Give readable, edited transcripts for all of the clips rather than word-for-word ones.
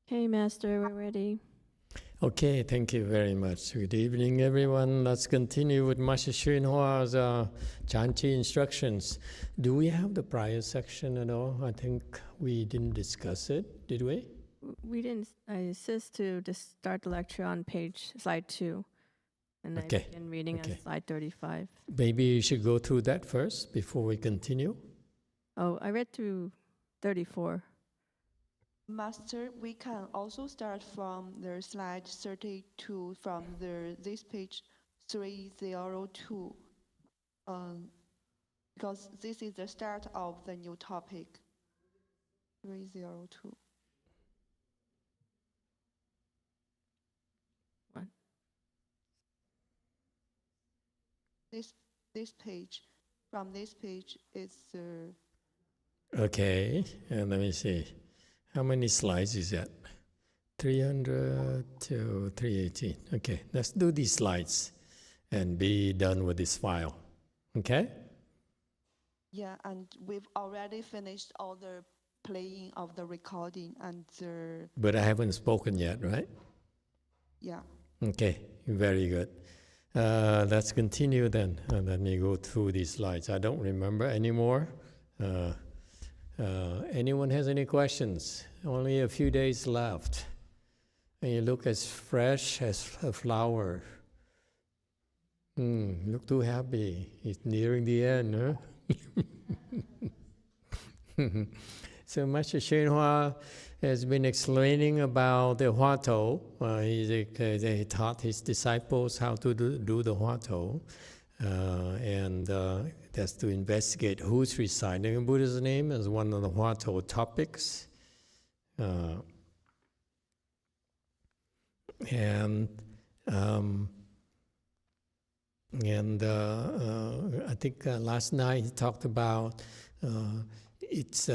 Okay, Master, we're ready. Okay, thank you very much. Good evening, everyone. Let's continue with Master YongHua's Chanchi instructions. Do we have the prior section at all? I think we didn't discuss it, did we? We didn't. I insist to just start the lecture on slide 2, and I Okay. begin reading on slide 35. Maybe you should go through that first before we continue. Oh, I read through 34. Master, we can also start from the slide 32 from this page 302, because this is the start of the new topic. 302. What? This page, from this page is Okay, and let me see. How many slides is that? 300 to 318. Okay, let's do these slides and be done with this file. Okay? yeah, and we've already finished all the playing of the recording and But I haven't spoken yet, right? yeah. Okay, very good. Let's continue then. Let me go through these slides. I don't remember anymore. Anyone has any questions? Only a few days left. And you look as fresh as a flower. Look too happy. It's nearing the end, huh? So Master YongHua has been explaining about the Huatou. He taught his disciples how to do the Huatou. And that's to investigate who's reciting Buddha's name as one of the Huatou topics. I think last night he talked about it's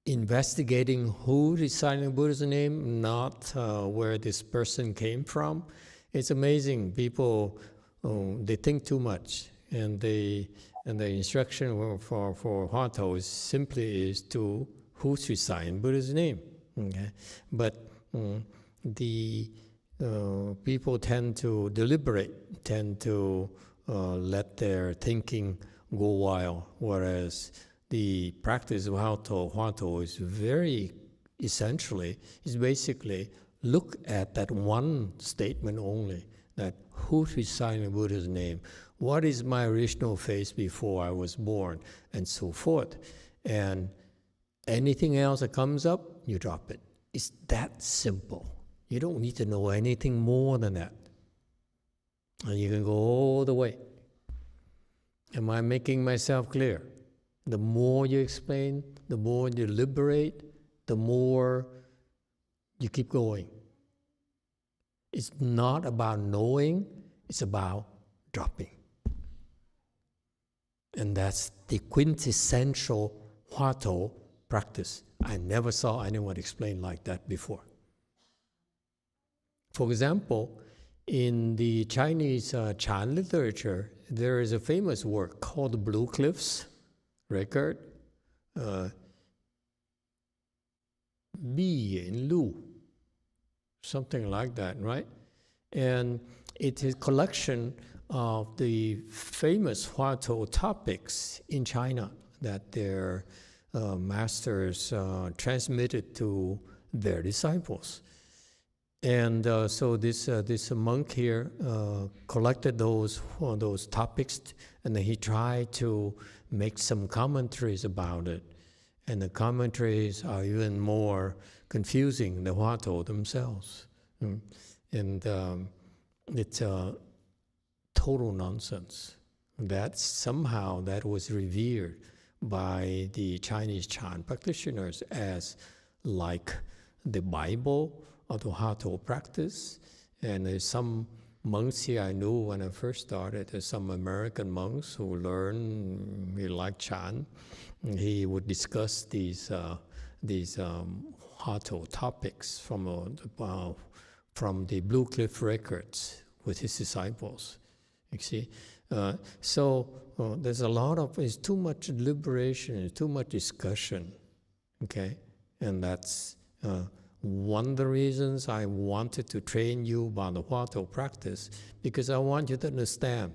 investigating who reciting Buddha's name, not where this person came from. It's amazing. People they think too much, and the instruction for Huatou is to who's reciting Buddha's name. Okay, but the people tend to deliberate, tend to let their thinking go wild, whereas the practice of Huatou is very essentially, is basically look at that one statement only, that who's reciting Buddha's name, what is my original face before I was born, and so forth. And anything else that comes up, you drop it. It's that simple. You don't need to know anything more than that. And you can go all the way. Am I making myself clear? The more you explain, the more you liberate, the more you keep going. It's not about knowing, it's about dropping. And that's the quintessential Huatou practice. I never saw anyone explain like that before. For example, in the Chinese Chan literature, there is a famous work called the Blue Cliffs Record, Bi and Lu, something like that, right? And it is a collection of the famous Huatou topics in China that their masters transmitted to their disciples. And so this monk here collected those topics, and then he tried to make some commentaries about it. And the commentaries are even more confusing than Huatou themselves. And it's total nonsense. That somehow that was revered by the Chinese Chan practitioners as like the Bible of the Huatou practice. And there's some monks here I knew when I first started. There's some American monks who learned, he liked Chan. He would discuss these Huatou topics from the Blue Cliff Records with his disciples. You see, so there's a lot of, it's too much deliberation, it's too much discussion. Okay, and that's one of the reasons I wanted to train you about the Huatou practice, because I want you to understand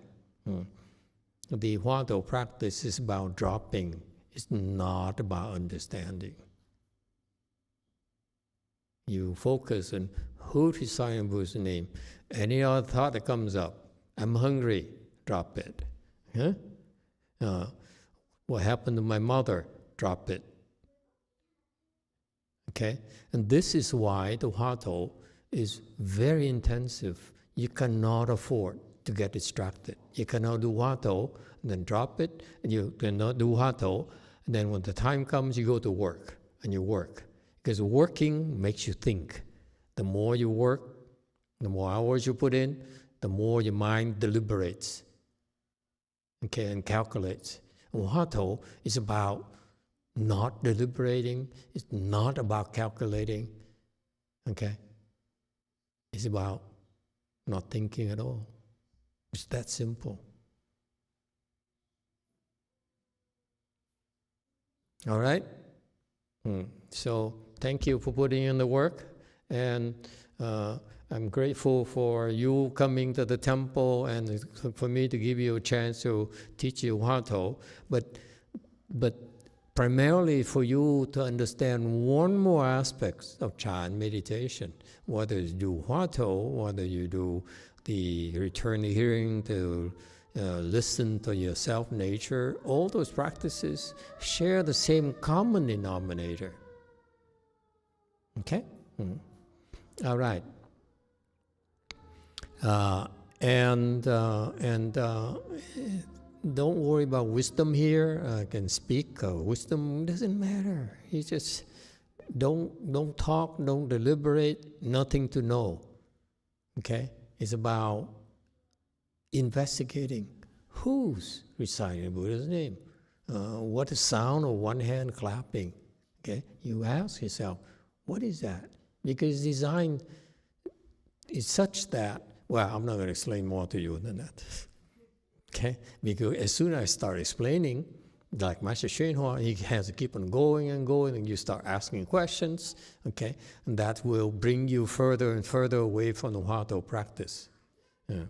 the Huatou practice is about dropping. It's not about understanding. You focus on who to sign in Buddha's name. Any other thought that comes up, I'm hungry, drop it. Huh? What happened to my mother, drop it. Okay? And this is why the Huatou is very intensive. You cannot afford to get distracted. You cannot do Huatou and then drop it, and you cannot do Huatou, and then when the time comes, you go to work, and you work. Because working makes you think. The more you work, the more hours you put in, the more your mind deliberates, okay, and calculates. And Huatou is about not deliberating. It's not about calculating, okay? It's about not thinking at all. It's that simple. All right? So thank you for putting in the work, and I'm grateful for you coming to the temple and for me to give you a chance to teach you Huatou, but primarily for you to understand one more aspect of Chan meditation, whether you do Huatou, whether you do the return to hearing, to listen to your self-nature, all those practices share the same common denominator. Okay? All right. Don't worry about wisdom here. I can speak. Wisdom doesn't matter. You just don't talk, don't deliberate, nothing to know. Okay? It's about investigating who's reciting Buddha's name. What is sound of one hand clapping? Okay? You ask yourself, what is that? Because design is such that, well, I'm not going to explain more to you than that. Okay? Because as soon as I start explaining, like Master YongHua, he has to keep on going, and you start asking questions, okay? And that will bring you further and further away from the Huatou practice. Yeah.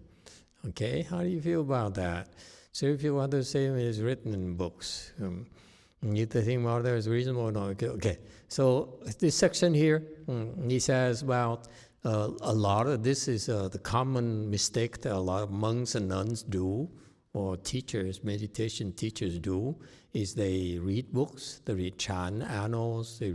Okay? How do you feel about that? So if you want to say it is written in books, you think about that is reasonable or not? Okay. So this section here, he says about a lot of this is the common mistake that a lot of monks and nuns do, or teachers, meditation teachers do, is they read books, they read Chan annals, they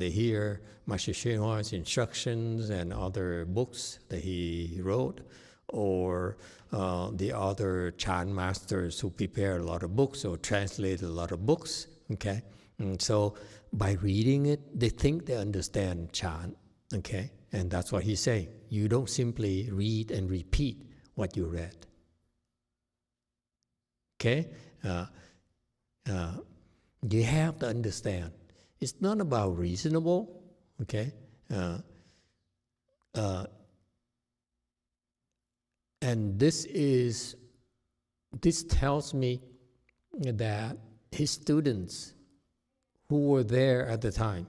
hear Master YongHua's instructions and other books that he wrote, or the other Chan masters who prepare a lot of books or translate a lot of books, okay? And so by reading it, they think they understand Chan, okay? And that's what he's saying. You don't simply read and repeat what you read. Okay? You have to understand. It's not about reasonable, okay? And this tells me that his students who were there at the time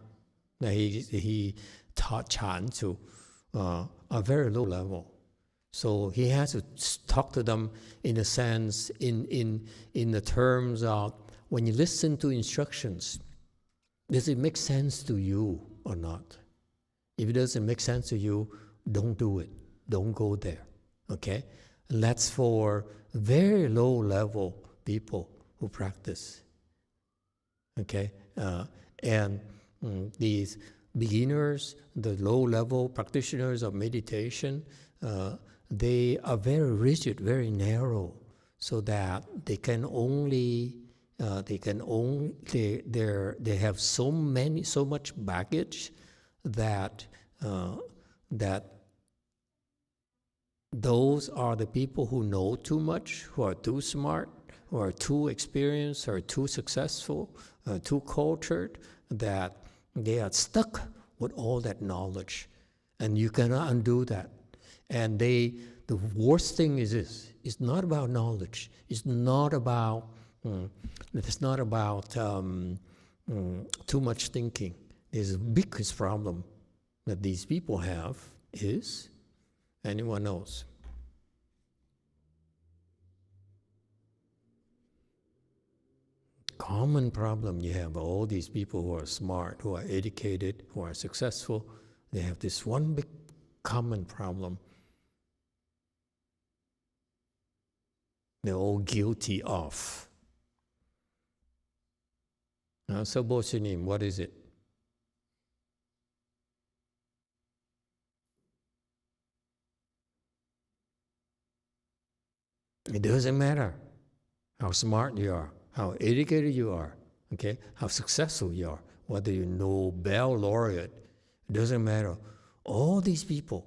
that he taught Chan to are very low level. So he has to talk to them in a sense, in the terms of when you listen to instructions, does it make sense to you or not? If it doesn't make sense to you, don't do it. Don't go there. Okay? And that's for very low level people who practice. Okay? And these beginners, the low level practitioners of meditation, they are very rigid, very narrow, so that they have so much baggage that those are the people who know too much, who are too smart, who are too experienced, or too successful, too cultured, that they are stuck with all that knowledge, and you cannot undo that. And the worst thing is this: it's not about knowledge. It's not about too much thinking. There's a biggest problem that these people have is, anyone knows? Common problem you have, all these people who are smart, who are educated, who are successful, they have this one big common problem. They're all guilty of. So Bosunim, what is it? It doesn't matter how smart you are, how educated you are, okay, how successful you are, whether you're Nobel laureate, it doesn't matter. All these people,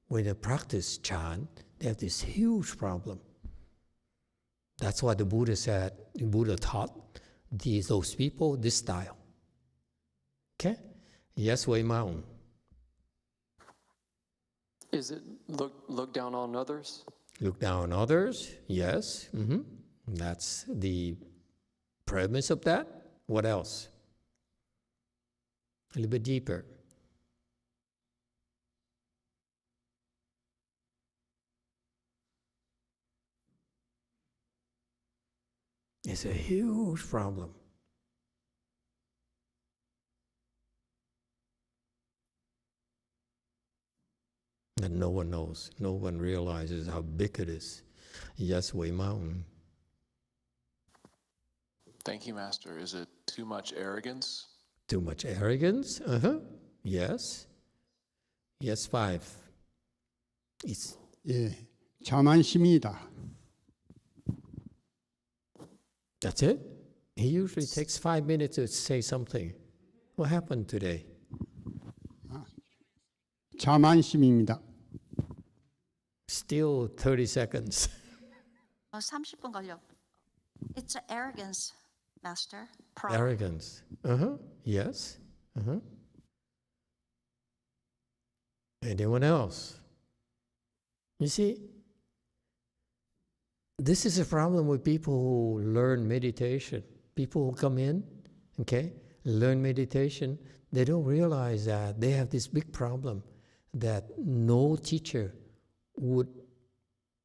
when they practice Chan, they have this huge problem. That's why the Buddha said, the Buddha taught those people this style. Okay? Yes, Wei Mountain. Is it look down on others? Look down on others, yes. That's the premise of that. What else? A little bit deeper. It's a huge problem. That no one knows. No one realizes how big it is. Yes, Wei Mountain. Thank you, Master. Is it too much arrogance? Too much arrogance? Yes. Yes, 5. It's 예, 자만심이다. That's it? He usually takes 5 minutes to say something. What happened today? 자만심입니다. Still 30 seconds. 30분 걸려. It's arrogance, Master. Pride. Arrogance. Yes. Anyone else? You see, this is a problem with people who learn meditation. People who come in, okay, learn meditation, they don't realize that they have this big problem that no teacher would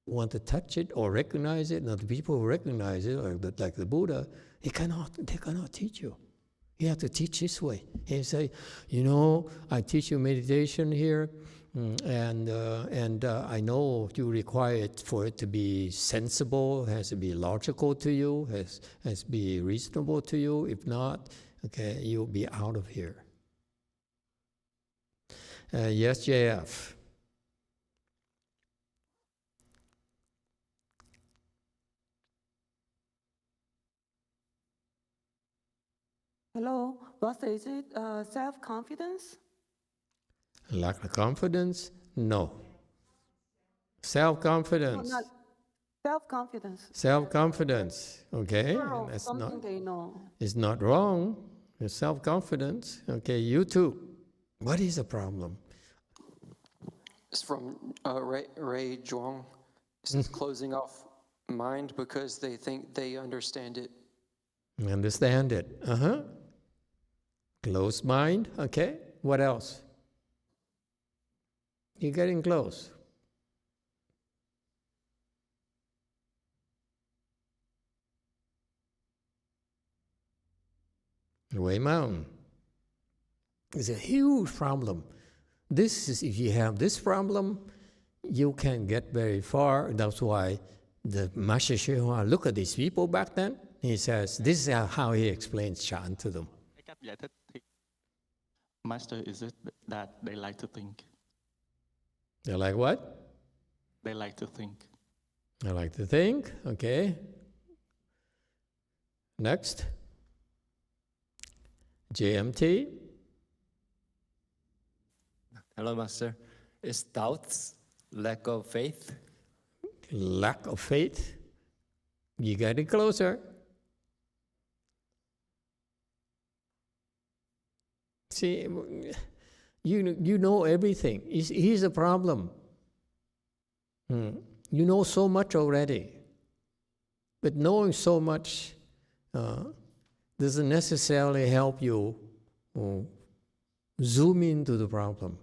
want to touch it or recognize it. Now the people who recognize it, like the Buddha, they cannot teach you. You have to teach this way. He say, I teach you meditation here, and I know you require it for it to be sensible, has to be logical to you, has to be reasonable to you. If not, okay, you'll be out of here. Yes, JF. Hello, Master, is it self-confidence? Lack of confidence? No. Self-confidence. No, not self-confidence. Self-confidence, okay? Or That's something not, they know. it's not wrong. It's self-confidence. Okay, you too. What is the problem? It's from Ray Zhuang. It says closing off mind because they think they understand it. Understand it. Closed mind, okay? What else? You're getting close. Wei Mountain. It's a huge problem. This is, if you have this problem, you can't get very far. That's why the Master YongHua look at these people back then. He says, this is how he explains Chan to them. Master, is it that they like to think? They're like what? They like to think. They like to think, okay. Next. JMT. Hello, Master. Is doubts lack of faith? Lack of faith. You're getting closer. See, you know everything. Here's the problem. You know so much already. But knowing so much doesn't necessarily help you zoom into the problem.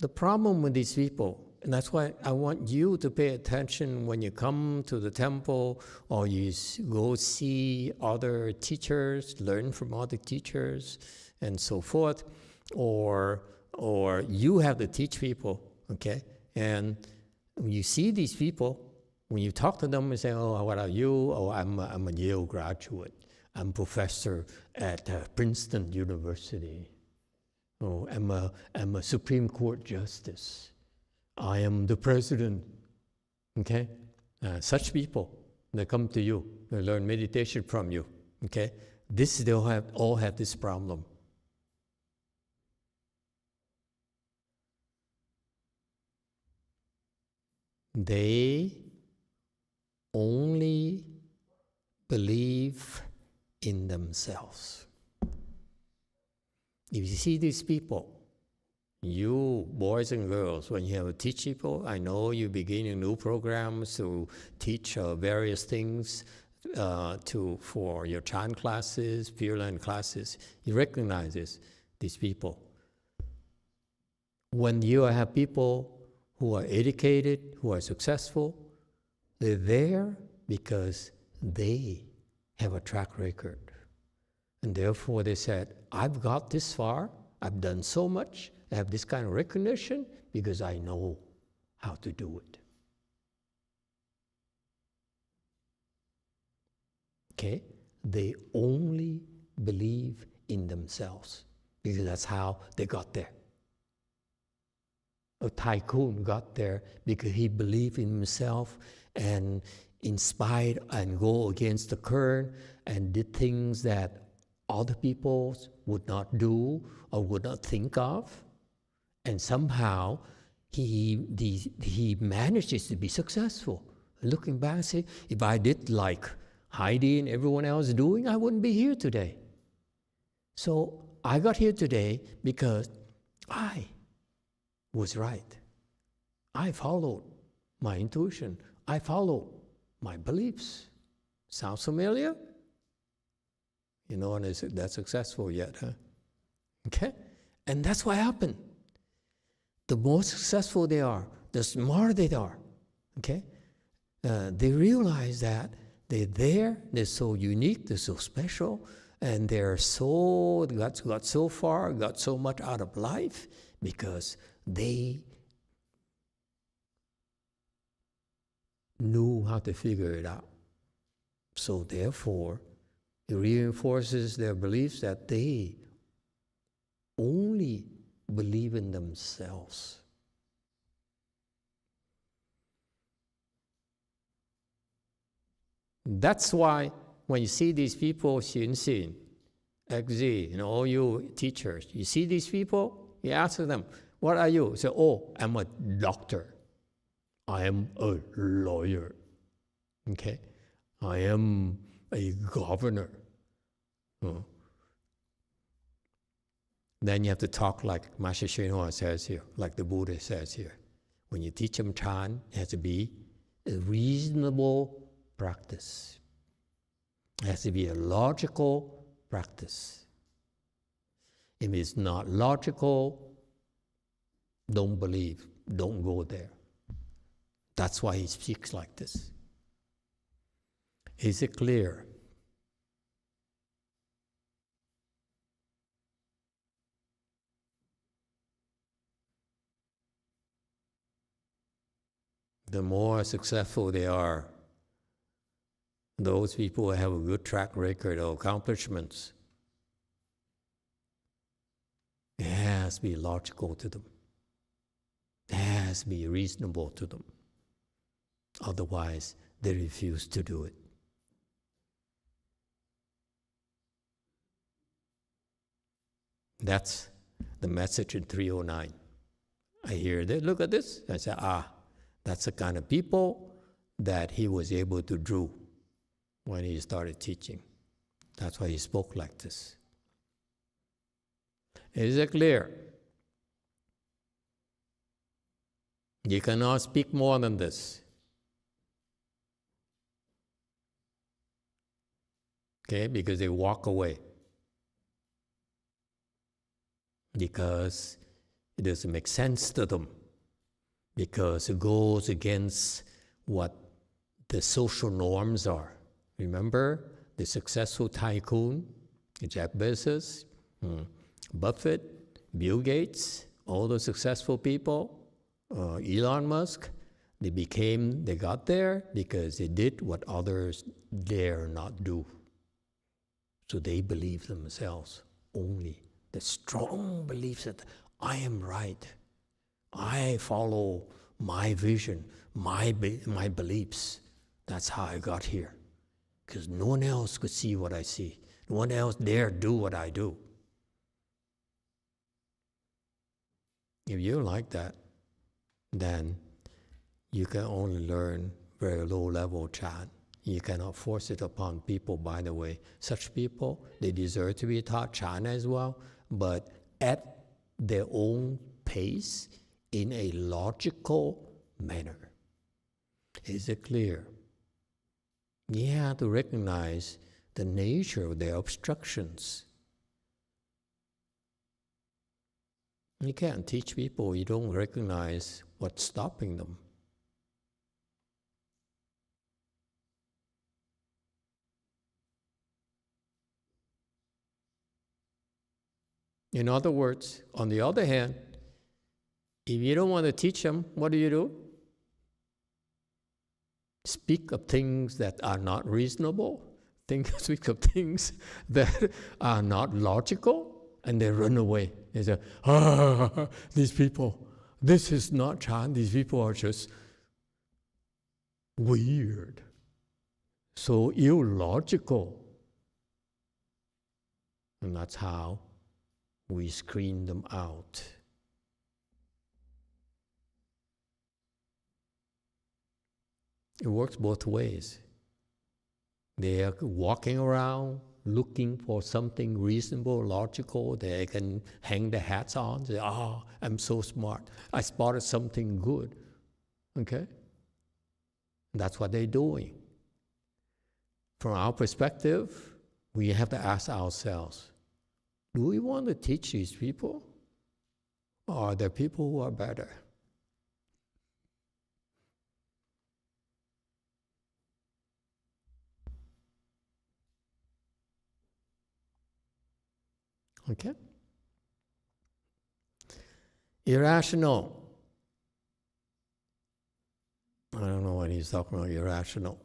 The problem with these people, and that's why I want you to pay attention when you come to the temple or you go see other teachers, learn from other teachers, and so forth, or you have to teach people, okay? And when you see these people, when you talk to them and say, oh, what are you? Oh, I'm a Yale graduate. I'm professor at Princeton University. Oh, I'm a Supreme Court justice. I am the president. Okay? Such people, they come to you. They learn meditation from you. Okay? They all have this problem. They only believe in themselves. If you see these people, you boys and girls, when you have to teach people, I know you're beginning new programs to teach various things for your Chan classes, Pure Land classes. You recognize these people. When you have people who are educated, who are successful, they're there because they have a track record. And therefore they said, I've got this far, I've done so much, I have this kind of recognition because I know how to do it. Okay? They only believe in themselves because that's how they got there. A tycoon got there because he believed in himself and inspired and go against the current and did things that other people would not do or would not think of. And somehow he manages to be successful. Looking back, say, if I did like Heidi and everyone else doing, I wouldn't be here today. So I got here today because I was right. I followed my intuition. I followed my beliefs. Sounds familiar? You know, and is that successful yet, huh? Okay? And that's what happened. The more successful they are, the smarter they are. Okay? They realize that they're there, they're so unique, they're so special, and they're got so far, got so much out of life because they knew how to figure it out. So therefore, it reinforces their beliefs that they only believe in themselves. That's why when you see these people, Xin, XZ, all you teachers, you see these people, you ask them, what are you? Say, oh, I'm a doctor. I am a lawyer. Okay? I am a governor. Then you have to talk like Master YongHua says here, like the Buddha says here. When you teach them Chan, it has to be a reasonable practice. It has to be a logical practice. If it's not logical, don't believe, don't go there. That's why he speaks like this. Is it clear? The more successful they are, those people who have a good track record of accomplishments, it has to be logical to them. It has to be reasonable to them. Otherwise, they refuse to do it. That's the message in 309. I hear this, look at this. I say, that's the kind of people that he was able to draw when he started teaching. That's why he spoke like this. Is it clear? You cannot speak more than this. Okay, because they walk away. Because It doesn't make sense to them because it goes against what the social norms are. Remember the successful tycoon, Jeff Bezos, Buffett, Bill Gates, all the successful people, Elon Musk, they got there because they did what others dare not do. So they believe themselves only. The strong beliefs that I am right. I follow my vision, my beliefs. That's how I got here. Because no one else could see what I see. No one else dare do what I do. If you're like that, then you can only learn very low-level Chan. You cannot force it upon people, by the way. Such people, they deserve to be taught Chan as well, but at their own pace, in a logical manner. Is it clear? You have to recognize the nature of their obstructions. You can't teach people you don't recognize what's stopping them. In other words, on the other hand, if you don't want to teach them, what do? Speak of things that are not reasonable, speak of things that are not logical, and they run away. They say, these people, this is not Chan, these people are just weird, so illogical. And that's how we screen them out. It works both ways. They are walking around looking for something reasonable, logical, they can hang their hats on, say, I'm so smart. I spotted something good. Okay? That's what they're doing. From our perspective, we have to ask ourselves, do we want to teach these people? Or are there people who are better? Okay? Irrational. I don't know what he's talking about, irrational.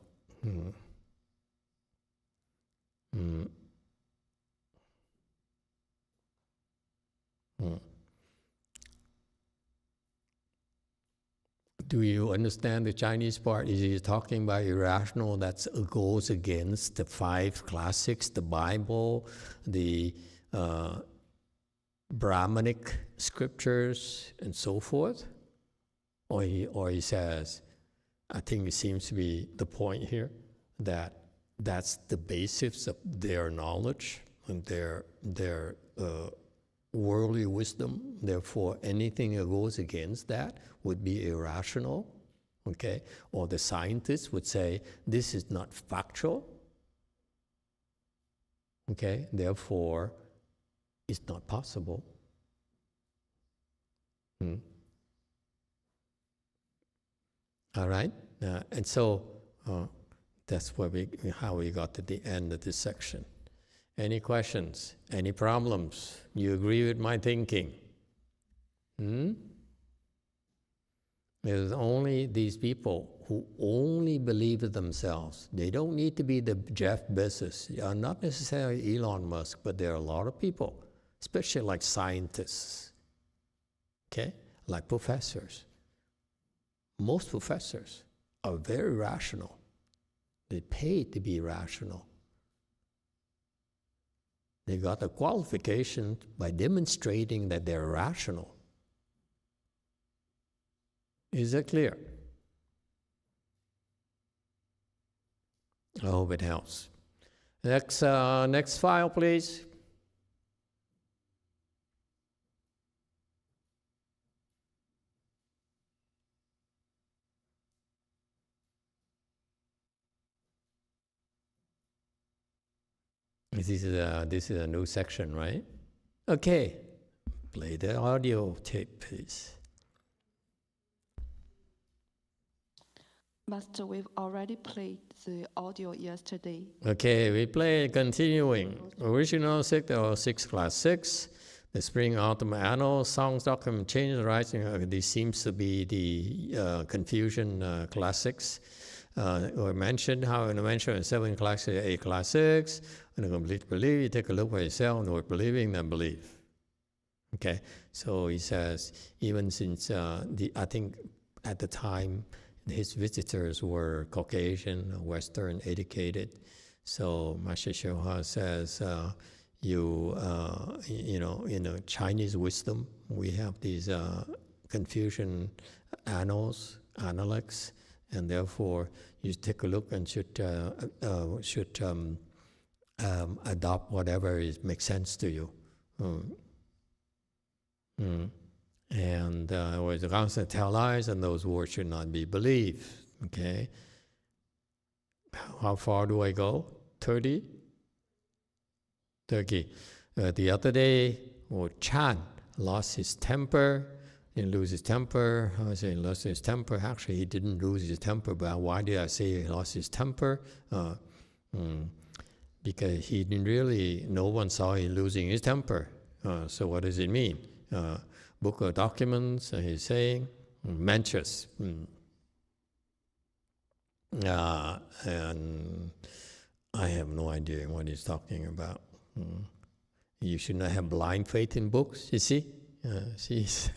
Do you understand the Chinese part? Is he talking about irrational that goes against the 5 classics, the Bible, the Brahmanic scriptures, and so forth? Or he says, I think it seems to be the point here, that that's the basis of their knowledge and their worldly wisdom. Therefore, anything that goes against that would be irrational, okay? Or the scientists would say, this is not factual, okay? Therefore, it's not possible. All right? And so, that's how we got to the end of this section. Any questions? Any problems? You agree with my thinking? There's only these people who only believe in themselves. They don't need to be the Jeff Bezos. They are not necessarily Elon Musk, but there are a lot of people, especially like scientists, okay? Like professors. Most professors are very rational. They pay to be rational. They got a qualification by demonstrating that they're rational. Is that clear? I hope it helps. Next file, please. This is a new section, right? Okay, Play the audio tape, please. Master, we've already played the audio yesterday. Okay, we play continuing. Original 6 or 6 class 6. The spring, autumn, annual, songs, document, change, writing. This seems to be the Confucian classics. Or mentioned how in the mention 7 class 8 class 6. And a complete belief, you take a look for yourself, no believing, then believe. Okay, so he says, even since I think at the time his visitors were Caucasian, Western, educated. So Master YongHua says, you know, in Chinese wisdom, we have these Confucian annals, analects, and therefore you take a look and should adopt whatever makes sense to you. And was the constant tell lies, and those words should not be believed. Okay. How far do I go? 30? 30. The other day, Chan lost his temper. He didn't lose his temper. I was saying lost his temper. Actually, he didn't lose his temper. But why did I say he lost his temper? Because he didn't really. No one saw him losing his temper. So what does it mean? Book of documents, he's saying, Mencius. And I have no idea what he's talking about. You should not have blind faith in books, you see? He's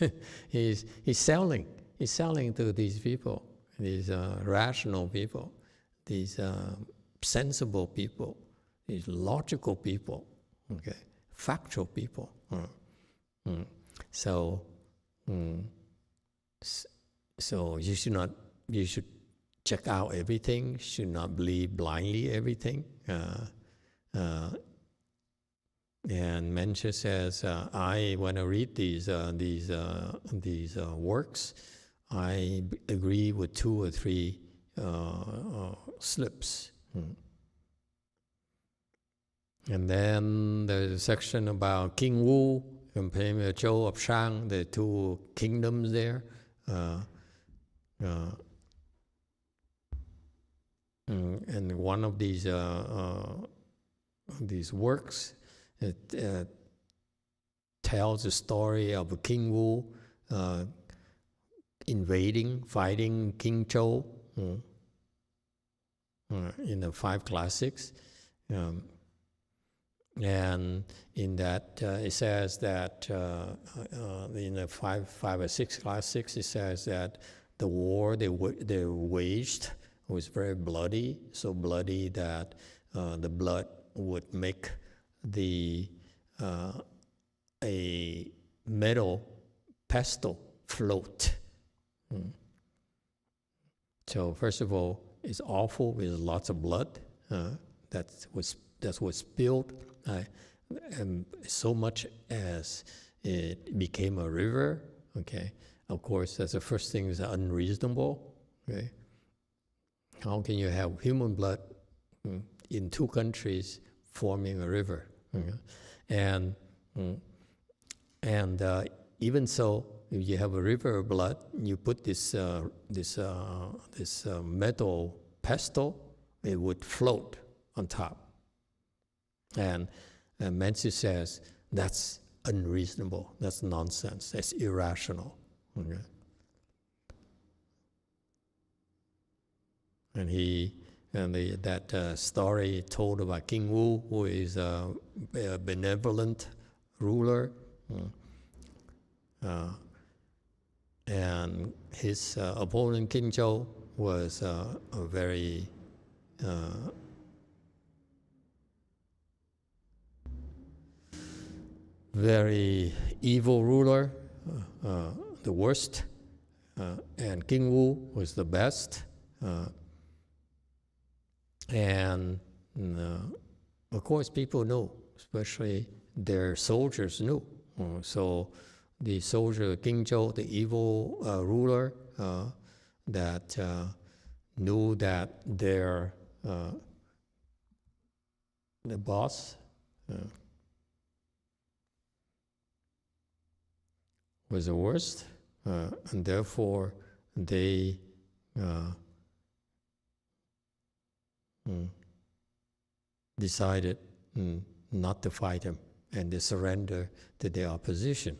selling. He's selling to these people, these rational people, these sensible people, these logical people, okay, factual people. So you should check out everything, should not believe blindly everything. And Mencius says, when I read these works, I agree with 2 or 3 slips. And then there's a section about King Wu, comparing with Zhou of Shang, the 2 kingdoms there. And one of these works, it tells the story of King Wu fighting King Zhou in the 5 classics. And in that, it says that in the 5 or 6 classics, it says that the war they waged was very bloody, so bloody that the blood would make a metal pestle float. So first of all, it's awful with lots of blood that was spilled, and so much as it became a river. Okay, of course, that's the first thing is unreasonable. Okay, how can you have human blood in 2 countries forming a river? Okay? And even so, if you have a river of blood, you put this metal pestle, it would float on top. And Mencius says that's unreasonable, that's nonsense, that's irrational. Okay? And that story told about King Wu, who is a benevolent ruler, and his opponent King Zhou was a very very evil ruler, the worst, and King Wu was the best. And of course, people knew, especially their soldiers knew. So the soldier, King Zhou, the evil ruler, that knew that the boss, was the worst, and therefore they decided not to fight him, and they surrender to the opposition.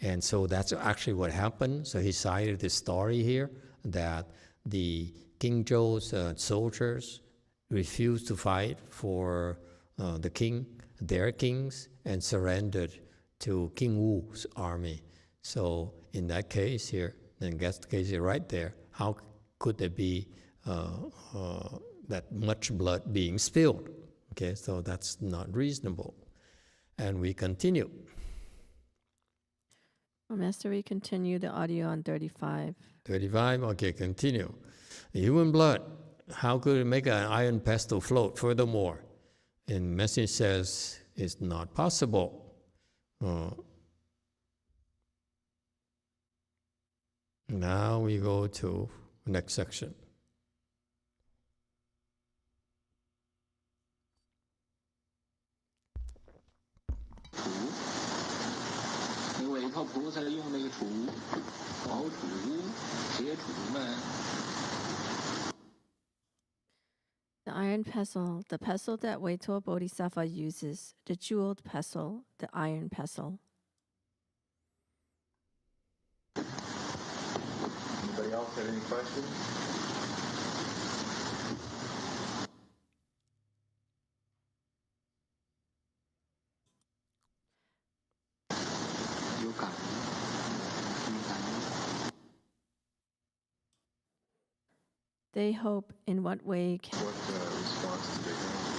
And so that's actually what happened. So he cited this story here that the King Zhou's soldiers refused to fight for the king, their kings, and surrendered to King Wu's army. So in that case here, in that case right there, how could there be that much blood being spilled? Okay, so that's not reasonable. And we continue. Master, we continue the audio on 35. 35, okay, continue. Human blood, how could it make an iron pestle float? Furthermore, and message says it's not possible. Now we go to next section. 因为靠菩萨用那个杵刨杵铁杵们。 The iron pestle, the pestle that Weituo Bodhisattva uses, the jeweled pestle, the iron pestle. Anybody else have any questions? They hope in what way can... What response did they have?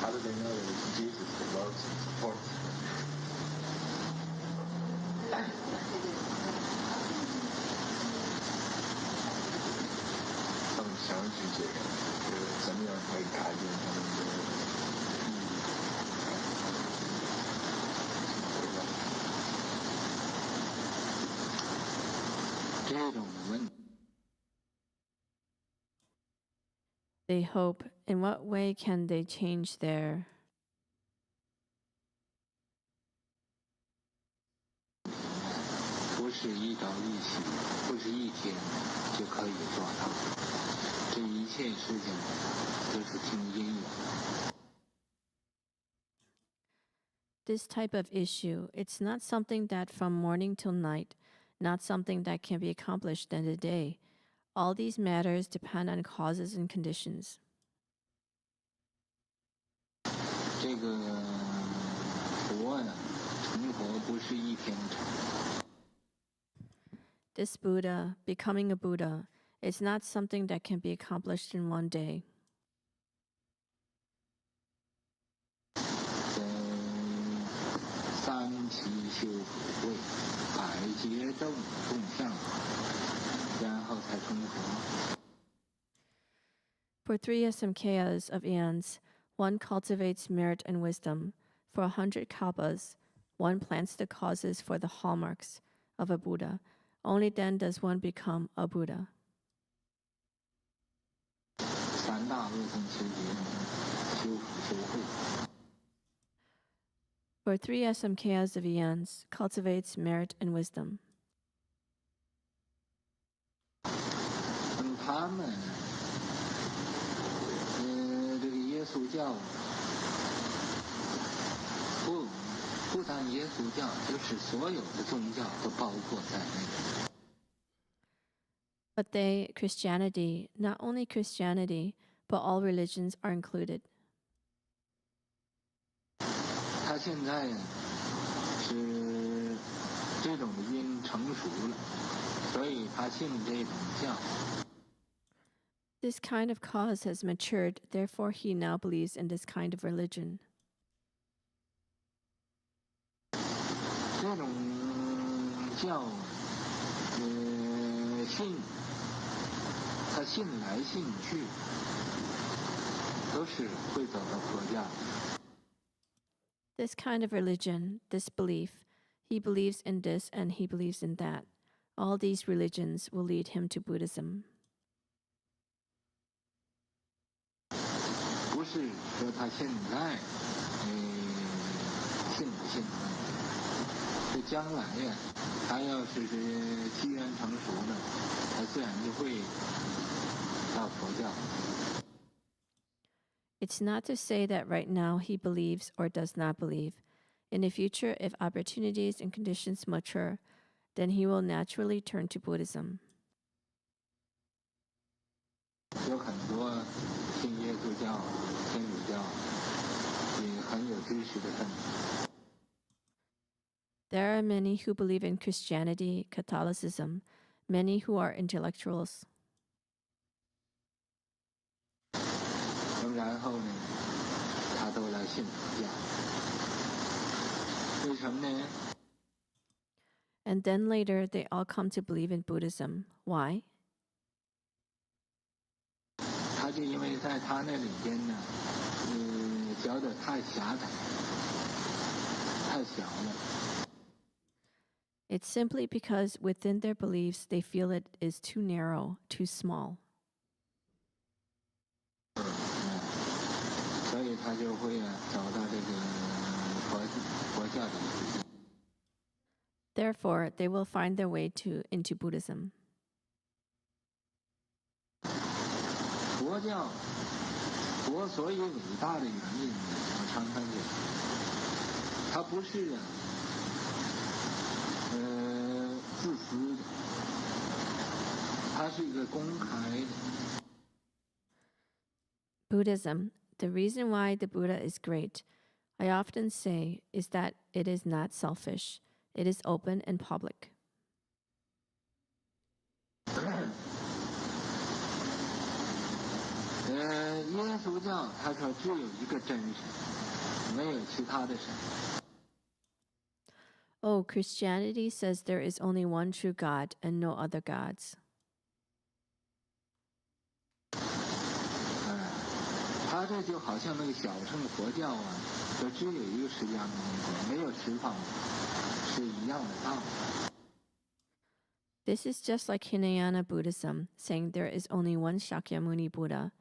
How did they know that it's Jesus that loves and supports them? They hope in what way can they change their... 不是一朝一夕，不是一天就可以做到。这一切事情都是听因缘。 This type of issue, it's not something that from morning till night, not something that can be accomplished in a day. All these matters depend on causes and conditions. 这个佛呀，成佛不是一天成。 This Buddha, becoming a Buddha, is not something that can be accomplished in one day. 三七修福慧，百劫众相，然后才成佛。 For 3 SMKs of eons, one cultivates merit and wisdom. For 100 kalpas, one plants the causes for the hallmarks of a Buddha. Only then does one become a Buddha. 三大恶僧修劫，修福修慧。 For 3 SMKs of eons, cultivates merit and wisdom. 他们，这个耶稣教，不但耶稣教，就是所有的宗教都包括在内。 But they, Christianity, not only Christianity, but all religions are included. 他现在是这种因成熟了，所以他信这种教。 This kind of cause has matured, therefore he now believes in this kind of religion. 这种教，信，他信来信去，都都是会走到佛教。 This kind of religion, this belief, he believes in this and he believes in that. All these religions will lead him to Buddhism. 不是说他现在信不信的问题，这将来呀，他要是机缘成熟了，他自然就会到佛教。 It's not to say that right now he believes or does not believe. In the future, if opportunities and conditions mature, then he will naturally turn to Buddhism. 有很多信耶稣教、天主教也很有知识的分子。 There are many who believe in Christianity, Catholicism, many who are intellectuals. 然后呢，他都来信佛教。为什么呢？ And then later, they all come to believe in Buddhism. Why? 他就因为在他那里边呢，觉得太狭窄，太小了。 It's simply because within their beliefs, they feel it is too narrow, too small. 所以他就会走到这个佛教里。 Therefore, they will find their way into Buddhism. 佛教，佛所以伟大的原因，我常常讲，它不是自私的，它是一个公开的。 Buddhism, the reason why the Buddha is great, I often say, is that it is not selfish. It is open and public. 耶稣教他说只有一个真神，没有其他的神。 Oh, Christianity says there is only one true God and no other gods. 他这就好像那个小乘佛教啊，说只有一个释迦牟尼佛，没有十方佛，是一样的道理。 This is just like Hinayana Buddhism, saying there is only one Shakyamuni Buddha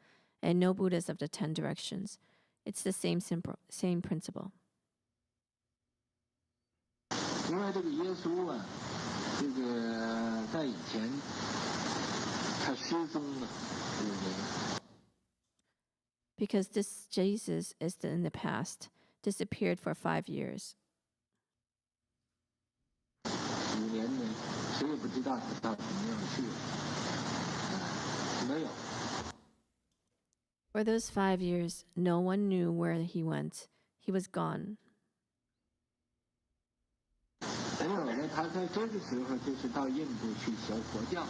and no Buddhas of the 10 directions. It's the same principle. 因为这个耶稣啊，这个在以前他失踪了5年。 Because this Jesus is in the past, disappeared for 5 years. 5年呢，谁也不知道他到什么样去了，没有。 For those 5 years, no one knew where he went. He was gone. 没有了，他在这个时候就是到印度去学佛教。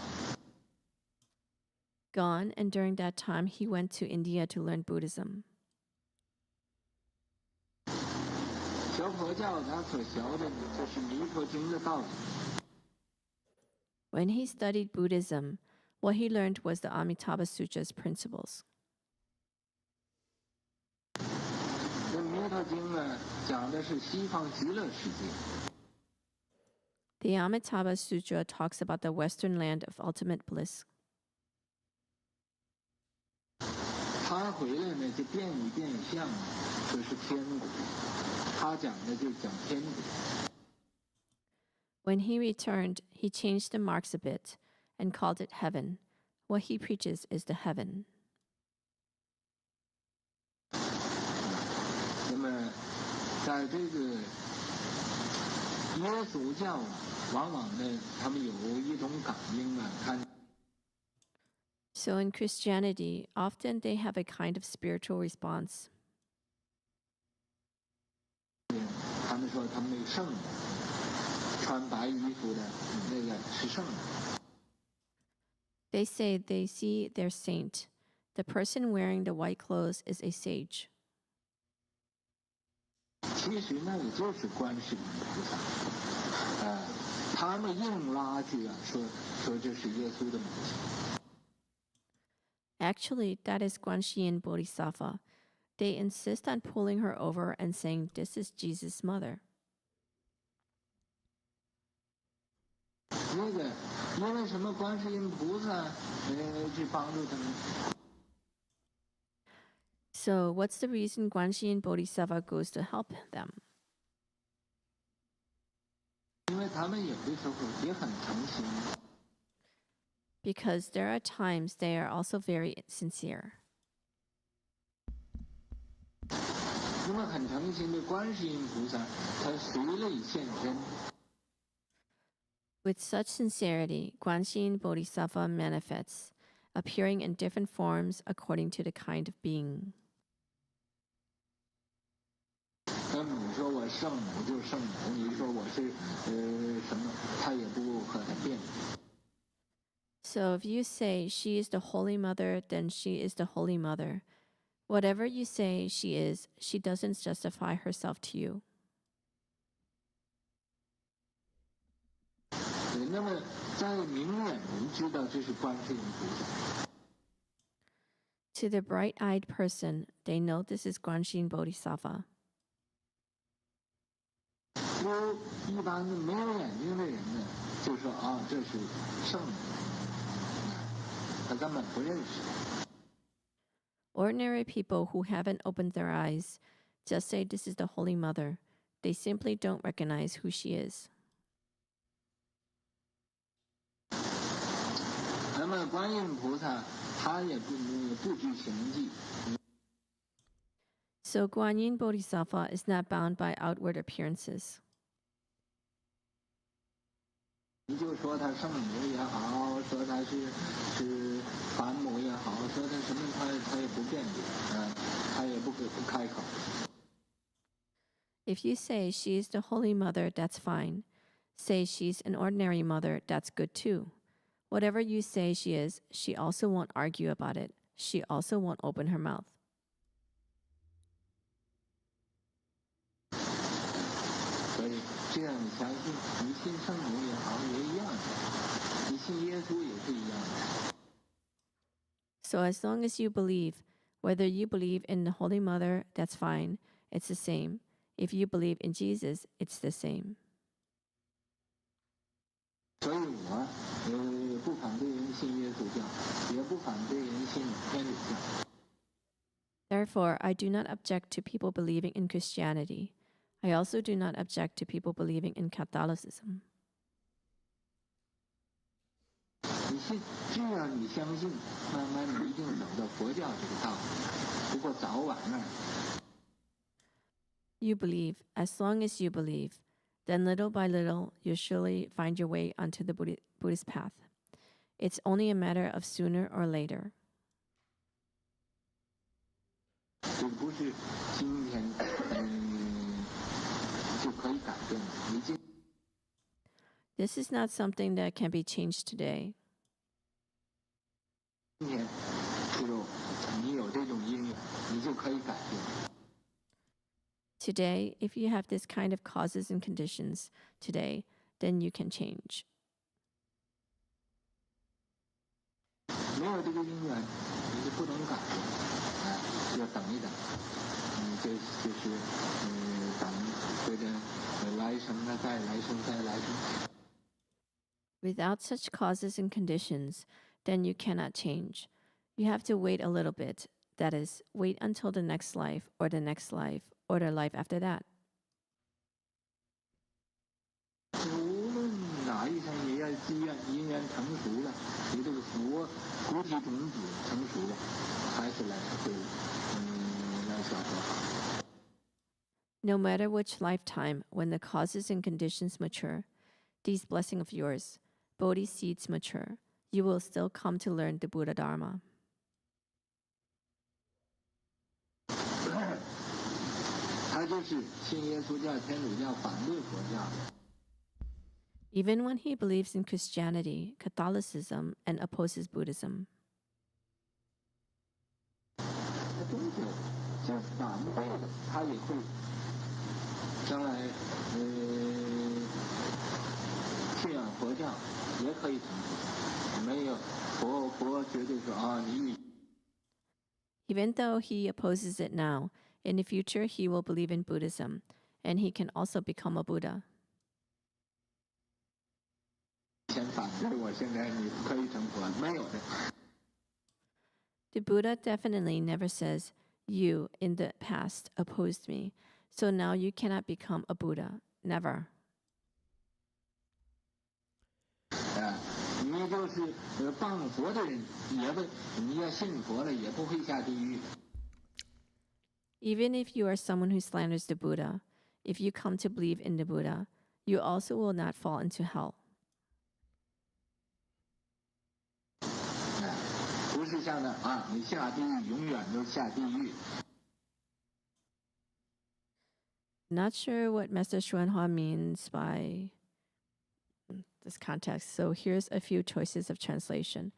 Gone, and during that time, he went to India to learn Buddhism. 学佛教他所学的就是《弥陀经》的道理。 When he studied Buddhism, what he learned was the Amitabha Sutra's principles. 这《弥陀经》呢，讲的是西方极乐世界。 The Amitabha Sutra talks about the Western land of ultimate bliss. 他回来呢，就变一变相，说是天国。他讲的就讲天国。 When he returned, he changed the marks a bit and called it heaven. What he preaches is the heaven. 那么，在这个耶稣教啊，往往呢，他们有一种感应啊，看。 So in Christianity, often they have a kind of spiritual response. 他们说他们那个圣人，穿白衣服的那个是圣人。 They say they see their saint. The person wearing the white clothes is a sage. 其实那个就是观世音菩萨，他们硬拉去啊，说这是耶稣的母亲。 Actually, that is Guanxian Bodhisattva. They insist on pulling her over and saying, "This is Jesus' mother." 那个因为什么观世音菩萨去帮助他们？ So, what's the reason Guanxin Bodhisattva goes to help them? 因为他们有的时候也很诚心。 Because there are times they are also very sincere. 那么很诚心的观世音菩萨，他随类现身。 With such sincerity, Guanxin Bodhisattva manifests, appearing in different forms according to the kind of being. 那么你说我圣母就圣母，你说我是什么，他也不和他辩。 So if you say she is the Holy Mother, then she is the Holy Mother. Whatever you say she is, she doesn't justify herself to you. 那么在明眼人知道这是观世音菩萨。 To the bright-eyed person, they know this is Guanxin Bodhisattva. 说一般的没有眼睛的人呢，就说啊这是圣母，他根本不认识。 Ordinary people who haven't opened their eyes just say this is the Holy Mother. They simply don't recognize who she is. 那么观音菩萨他也不拘形迹。 So Guanyin Bodhisattva is not bound by outward appearances. 你就说他圣母也好，说他是凡母也好，说他什么他也不辩解，他也不开口。 If you say she is the Holy Mother, that's fine. Say she's an ordinary mother, that's good too. Whatever you say she is, she also won't argue about it. She also won't open her mouth. 所以这样你相信，你信圣母也好，也一样的；你信耶稣也是一样的。 So as long as you believe, whether you believe in the Holy Mother, that's fine. It's the same. If you believe in Jesus, it's the same. 所以我不反对人信耶稣教，也不反对人信天主教。 Therefore, I do not object to people believing in Christianity. I also do not object to people believing in Catholicism. 你信，只要你相信，慢慢你一定走到佛教这个道路。不过早晚呢？ You believe, as long as you believe, then little by little, you'll surely find your way onto the Buddhist path. It's only a matter of sooner or later. 这不是今天就可以改变的。你今 This is not something that can be changed today. 天就你有这种因缘，你就可以改变。 Today, if you have this kind of causes and conditions today, then you can change. 没有这个因缘，你就不能改变。要等一等。就是等随着来生啊，再来生，再来生。 Without such causes and conditions, then you cannot change. You have to wait a little bit. That is, wait until the next life, or the next life, or the life after that. 无论哪一生，也要因缘成熟了，你这个菩提种子成熟了，还是来小和好。 No matter which lifetime, when the causes and conditions mature, these blessings of yours, Bodhi seeds mature, you will still come to learn the Buddha Dharma. 他就是信耶稣教、天主教，反对佛教。 Even when he believes in Christianity, Catholicism, and opposes Buddhism. 他终究像反对的，他也会将来信仰佛教也可以成佛，没有佛绝对说啊你。Even though he opposes it now, in the future he will believe in Buddhism, and he can also become a Buddha. 先反对我，现在你可以成佛，没有的。 The Buddha definitely never says, "You in the past opposed me, so now you cannot become a Buddha." Never. 你就是谤佛的人，也不，你要信佛了，也不会下地狱。 Even if you are someone who slanders the Buddha, if you come to believe in the Buddha, you also will not fall into hell. 不是像那啊，你下地狱永远都下地狱。 Not sure what Master YongHua means by this context, so here's a few choices of translation.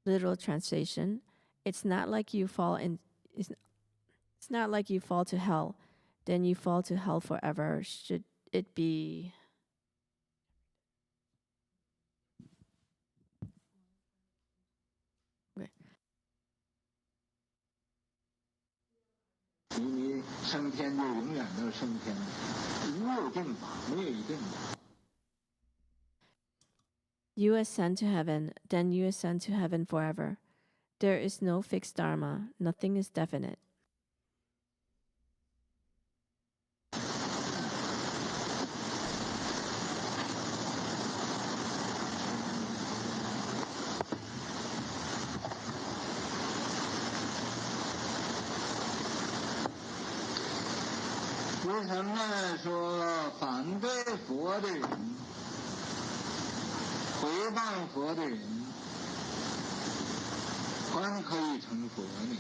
Literal translation: It's not like you fall to hell, then you fall to hell forever. Should it be? 你升天就永远都升天，无有定法，没有一定的。 You ascend to heaven, then you ascend to heaven forever. There is no fixed Dharma, nothing is definite. 为什么说反对佛的人、诽谤佛的人，还可以成佛呢？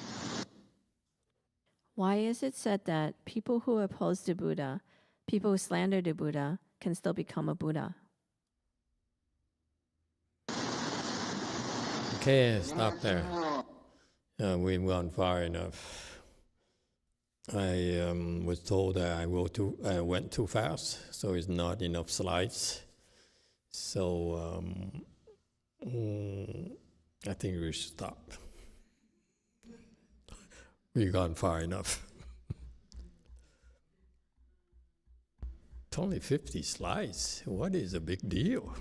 Why is it said that people who oppose the Buddha, people who slander the Buddha, can still become a Buddha? Okay, stop there. We've gone far enough. I was told that I went too fast, so it's not enough slides. So I think we should stop. We've gone far enough. It's only 50 slides. What is a big deal?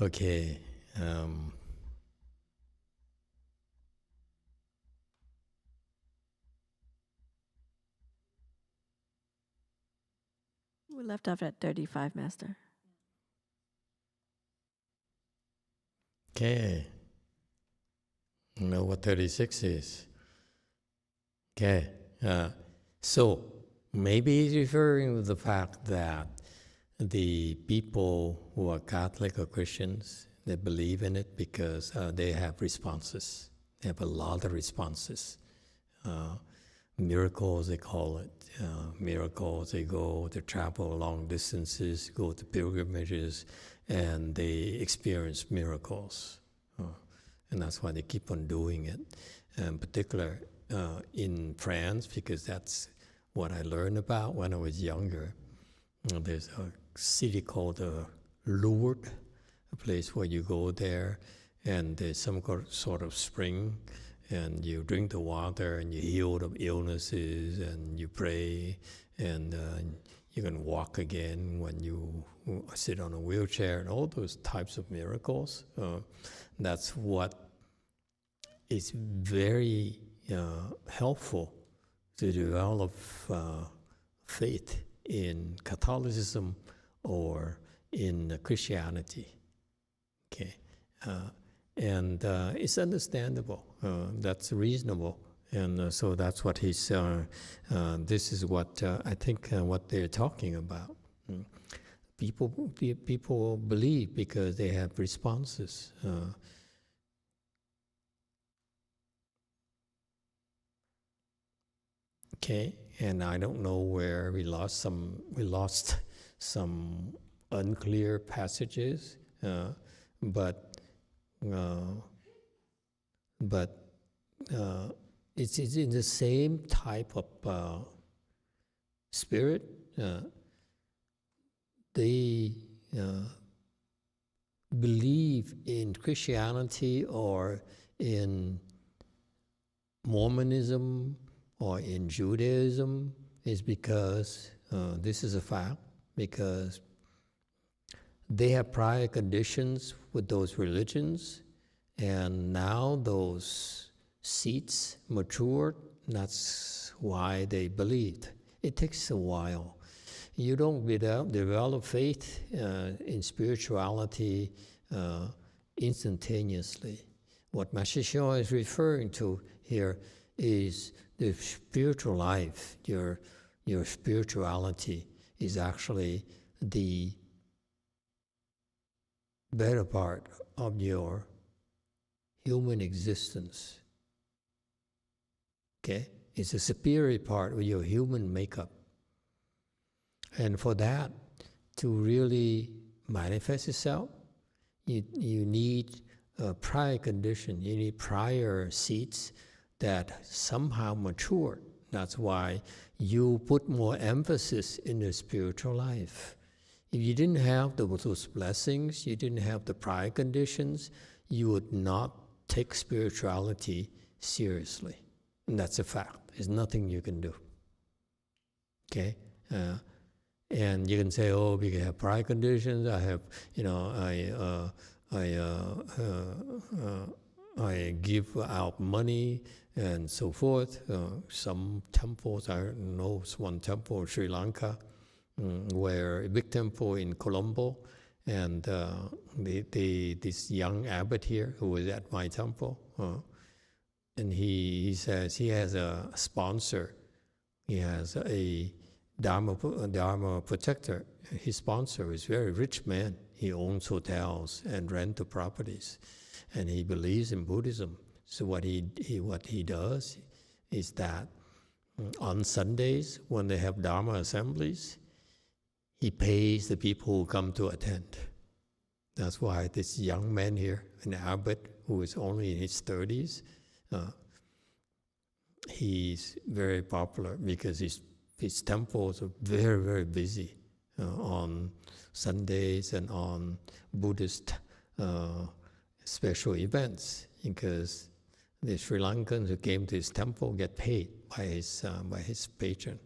Okay. We left off at 35, Master. Okay. You know what 36 is? Okay. So maybe he's referring to the fact that the people who are Catholic or Christians, they believe in it because they have responses. They have a lot of responses. Miracles, they call it. Miracles, they travel long distances, go to pilgrimages, and they experience miracles. And that's why they keep on doing it. In particular, in France, because that's what I learned about when I was younger. There's a city called Lourdes, a place where you go there, and there's some sort of spring, and you drink the water, and you heal the illnesses, and you pray, and you can walk again when you sit on a wheelchair, and all those types of miracles. That's what is very helpful to develop faith in Catholicism or in Christianity. Okay, and it's understandable. That's reasonable, and so that's what he's. This is what I think what they're talking about. People believe because they have responses. Okay, and I don't know where we lost some unclear passages, but it's in the same type of spirit. They believe in Christianity or in Mormonism or in Judaism is because, this is a fact, because they have prior conditions with those religions, and now those seeds matured. That's why they believed. It takes a while. You don't develop faith in spirituality instantaneously. What Master Hsien is referring to here is the spiritual life. Your spirituality is actually the better part of your human existence. Okay? It's a superior part of your human makeup. And for that to really manifest itself, you need a prior condition. You need prior seeds that somehow matured. That's why you put more emphasis in the spiritual life. If you didn't have those blessings, you didn't have the prior conditions, you would not take spirituality seriously. And that's a fact. There's nothing you can do. Okay? And you can say, oh, we have prior conditions. I have, I give out money and so forth. Some temples, I know one temple in Sri Lanka, where a big temple in Colombo, and this young abbot here who was at my temple, and he says he has a sponsor. He has a Dharma protector. His sponsor is a very rich man. He owns hotels and rental properties, and he believes in Buddhism. So what he does is that on Sundays when they have Dharma assemblies, he pays the people who come to attend. That's why this young man here, an abbot who is only in his 30s, he's very popular because his temples are very, very busy on Sundays and on Buddhist special events, because the Sri Lankans who came to his temple get paid by his patron.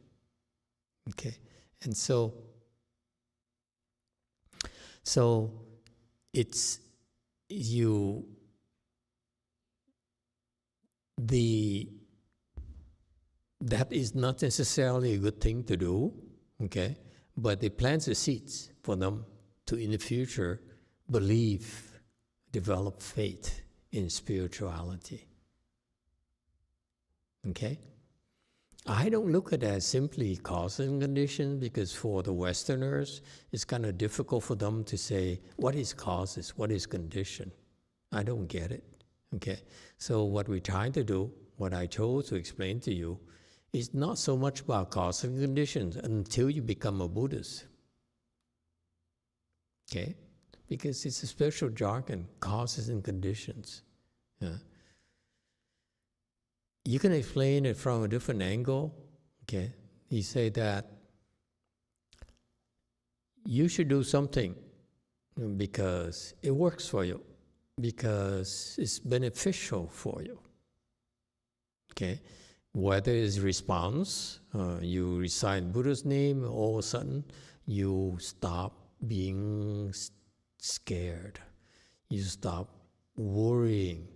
Okay, and so it's that is not necessarily a good thing to do, okay? But it plants the seeds for them to, in the future, believe, develop faith in spirituality. Okay? I don't look at it as simply cause and condition, because for the Westerners, it's kind of difficult for them to say, what is causes, what is condition? I don't get it, okay? So what we're trying to do, what I chose to explain to you, is not so much about cause and conditions until you become a Buddhist, okay? Because it's a special jargon, causes and conditions. Yeah. You can explain it from a different angle, okay? You say that you should do something because it works for you, because it's beneficial for you, okay? Whether it's response, you recite Buddha's name, all of a sudden you stop being scared, you stop worrying,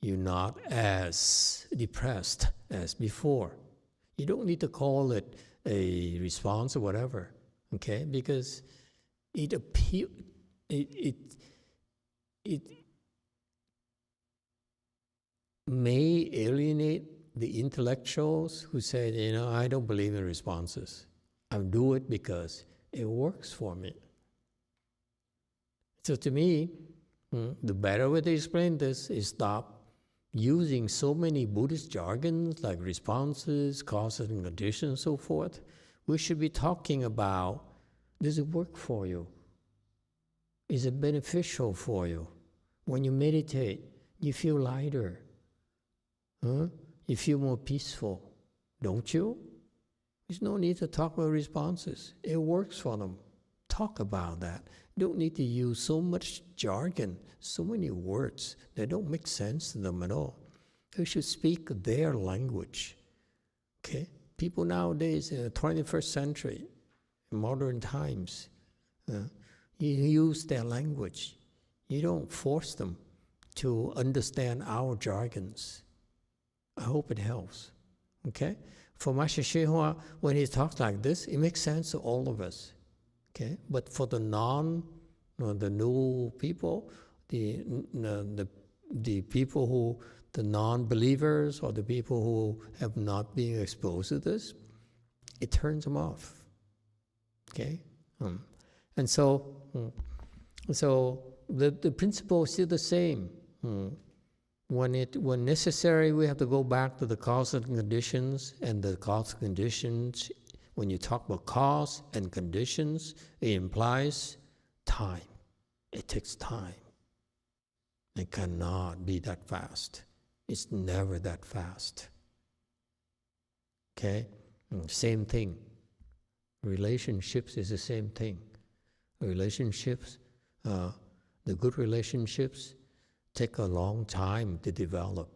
you're not as depressed as before. You don't need to call it a response or whatever, okay? Because it may alienate the intellectuals who say, I don't believe in responses. I do it because it works for me. So to me, the better way to explain this is stop using so many Buddhist jargons like responses, causes and conditions, and so forth. We should be talking about, does it work for you? Is it beneficial for you? When you meditate, you feel lighter. You feel more peaceful, don't you? There's no need to talk about responses. It works for them. talk about that. You don't need to use so much jargon, so many words that don't make sense to them at all. You should speak their language. Okay? People nowadays in the 21st century, in modern times, you use their language. You don't force them to understand our jargons. I hope it helps. Okay? For Master YongHua, when he talks like this, it makes sense to all of us. Okay? But for the the new people, the people who, the non-believers or the people who have not been exposed to this, it turns them off. Okay? And so the principle is still the same. When necessary, we have to go back to the cause and conditions, and the cause and conditions, when you talk about cause and conditions, it implies time. It takes time. It cannot be that fast. It's never that fast. Okay? Same thing. Relationships is the same thing. Relationships, the good relationships, take a long time to develop.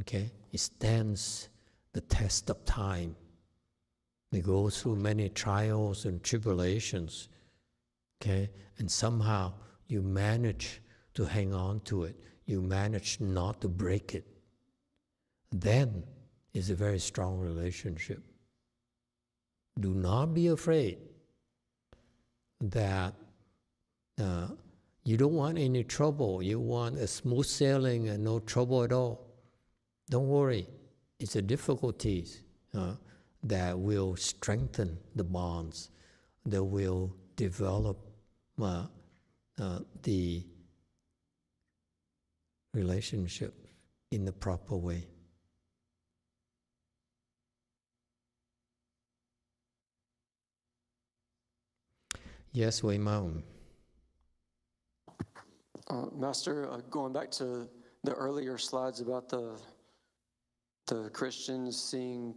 Okay? It stands the test of time. It goes through many trials and tribulations. Okay? And somehow you manage to hang on to it. You manage not to break it. Then is a very strong relationship. Do not be afraid that you don't want any trouble. You want a smooth sailing and no trouble at all. Don't worry. It's the difficulties that will strengthen the bonds, that will develop the relationship in the proper way. Yes, Wei Mao. Master, going back to the earlier slides about the Christians seeing,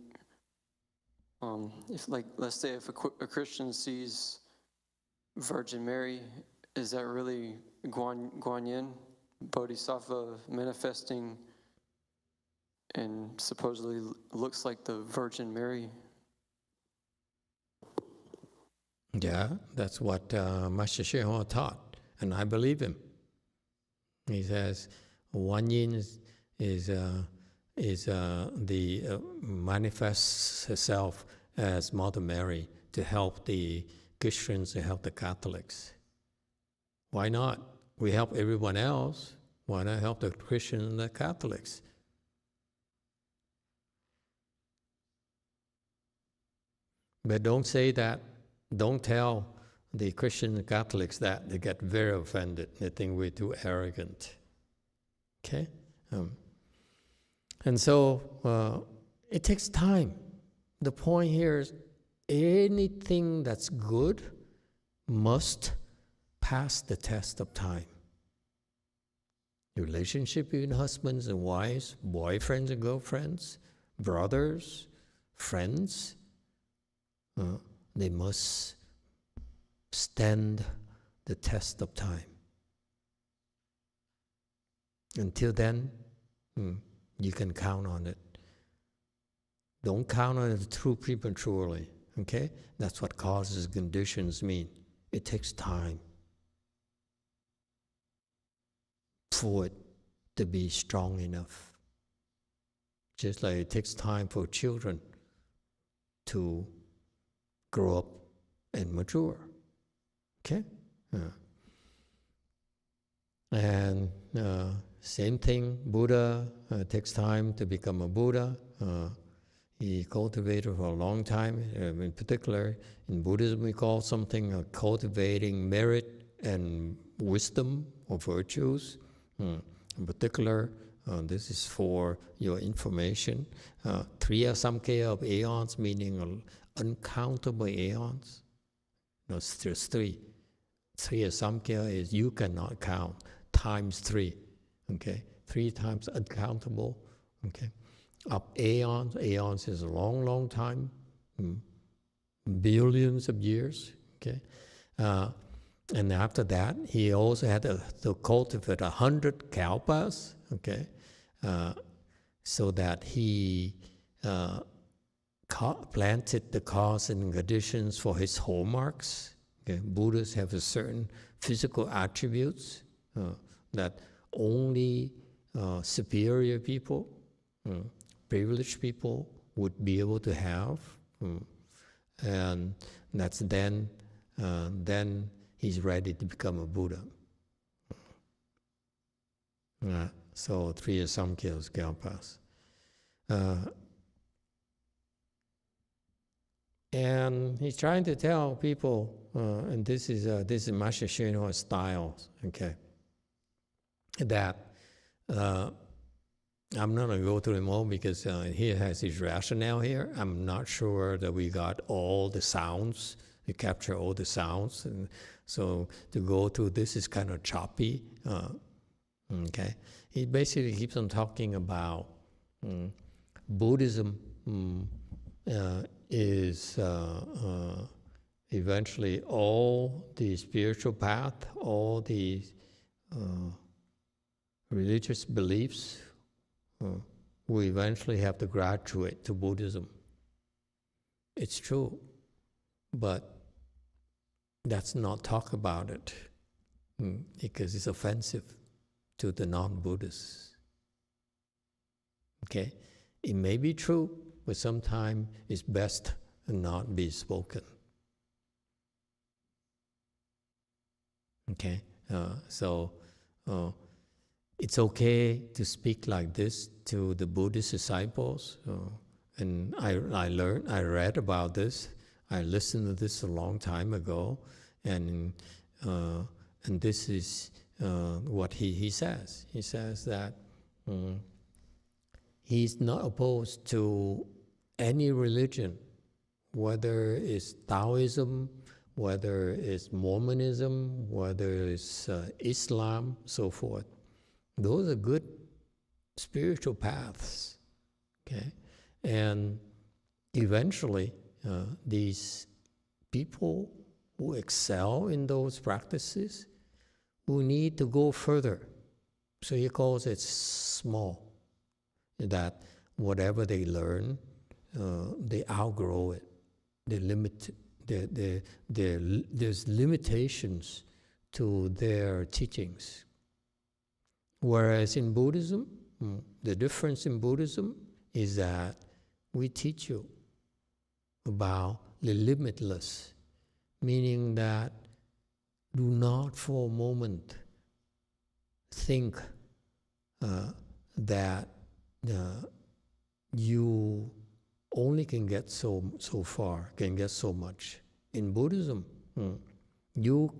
if, like, let's say if a Christian sees Virgin Mary, is that really Guanyin, Bodhisattva manifesting and supposedly looks like the Virgin Mary? Yeah, that's what Master YongHua taught, and I believe him. He says Guanyin is the manifests herself as Mother Mary to help the Christians, to help the Catholics. Why not? We help everyone else. Why not help the Christians and the Catholics? But don't say that. Don't tell the Christian and Catholics that. They get very offended. They think we're too arrogant. Okay? And so it takes time. The point here is anything that's good must pass the test of time. Relationship between husbands and wives, boyfriends and girlfriends, brothers, friends, they must stand the test of time. Until then, you can count on it. Don't count on it too prematurely, okay? That's what causes conditions mean. It takes time for it to be strong enough. Just like it takes time for children to grow up and mature, okay? And same thing, Buddha takes time to become a Buddha. He cultivated for a long time. In particular, in Buddhism, we call something cultivating merit and wisdom or virtues. In particular, this is for your information. Triya Samkhya of aeons, meaning uncountable aeons. No, there's three. Triya Samkhya is you cannot count, times three. Okay, 3 times uncountable. Okay, up aeons. Aeons is a long, long time. billions of years. Okay, and after that, he also had to cultivate 100 kalpas. Okay, so that he planted the cause and conditions for his hallmarks. Okay? Buddhists have a certain physical attributes that only superior people, privileged people would be able to have, and that's then he's ready to become a Buddha. So 3 Asamkhya's kalpas. And he's trying to tell people, and this is Master Hsuan style, okay, that I'm not going to go through them all because he has his rationale here. I'm not sure that we got all the sounds, we capture all the sounds, and so to go through this is kind of choppy. Okay, he basically keeps on talking about Buddhism is eventually all the spiritual path, all the religious beliefs will eventually have to graduate to Buddhism. It's true, but let's not talk about it because it's offensive to the non-Buddhists. Okay? It may be true, but sometimes it's best not be spoken. Okay? So it's okay to speak like this to the Buddhist disciples. And I read about this. I listened to this a long time ago. And this is what he says. He says that he's not opposed to any religion, whether it's Taoism, whether it's Mormonism, whether it's Islam, so forth. Those are good spiritual paths, okay? And eventually, these people who excel in those practices who need to go further. So he calls it small, that whatever they learn, they outgrow it. There's limitations to their teachings. Whereas in Buddhism, the difference in Buddhism is that we teach you about the limitless, meaning that do not for a moment think that you only can get so far, can get so much. In Buddhism, you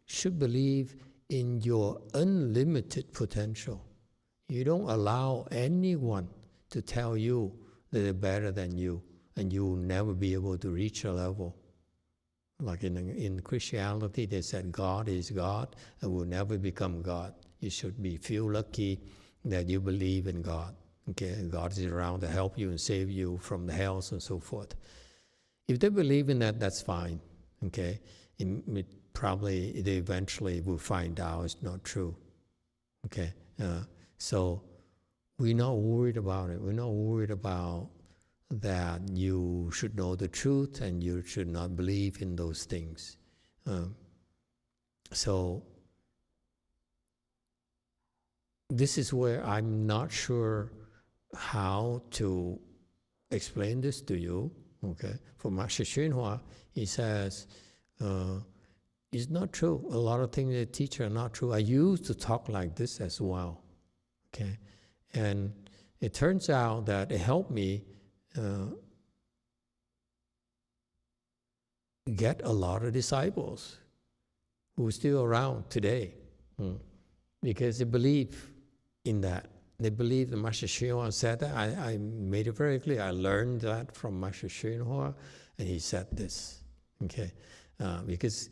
should believe in your unlimited potential. You don't allow anyone to tell you that they're better than you, and you will never be able to reach a level. Like in Christianity, they said God is God and will never become God. You should feel lucky that you believe in God. Okay, God is around to help you and save you from the hells and so forth. If they believe in that, that's fine. Okay, probably they eventually will find out it's not true. Okay, so we're not worried about it. We're not worried about that you should know the truth and you should not believe in those things. So this is where I'm not sure how to explain this to you. Okay, for Master YongHua, he says, it's not true. A lot of things they teach are not true. I used to talk like this as well. Okay, and it turns out that it helped me get a lot of disciples who are still around today, because they believe in that. They believe that Master YongHua said that. I made it very clear. I learned that from Master YongHua, and he said this. Okay, because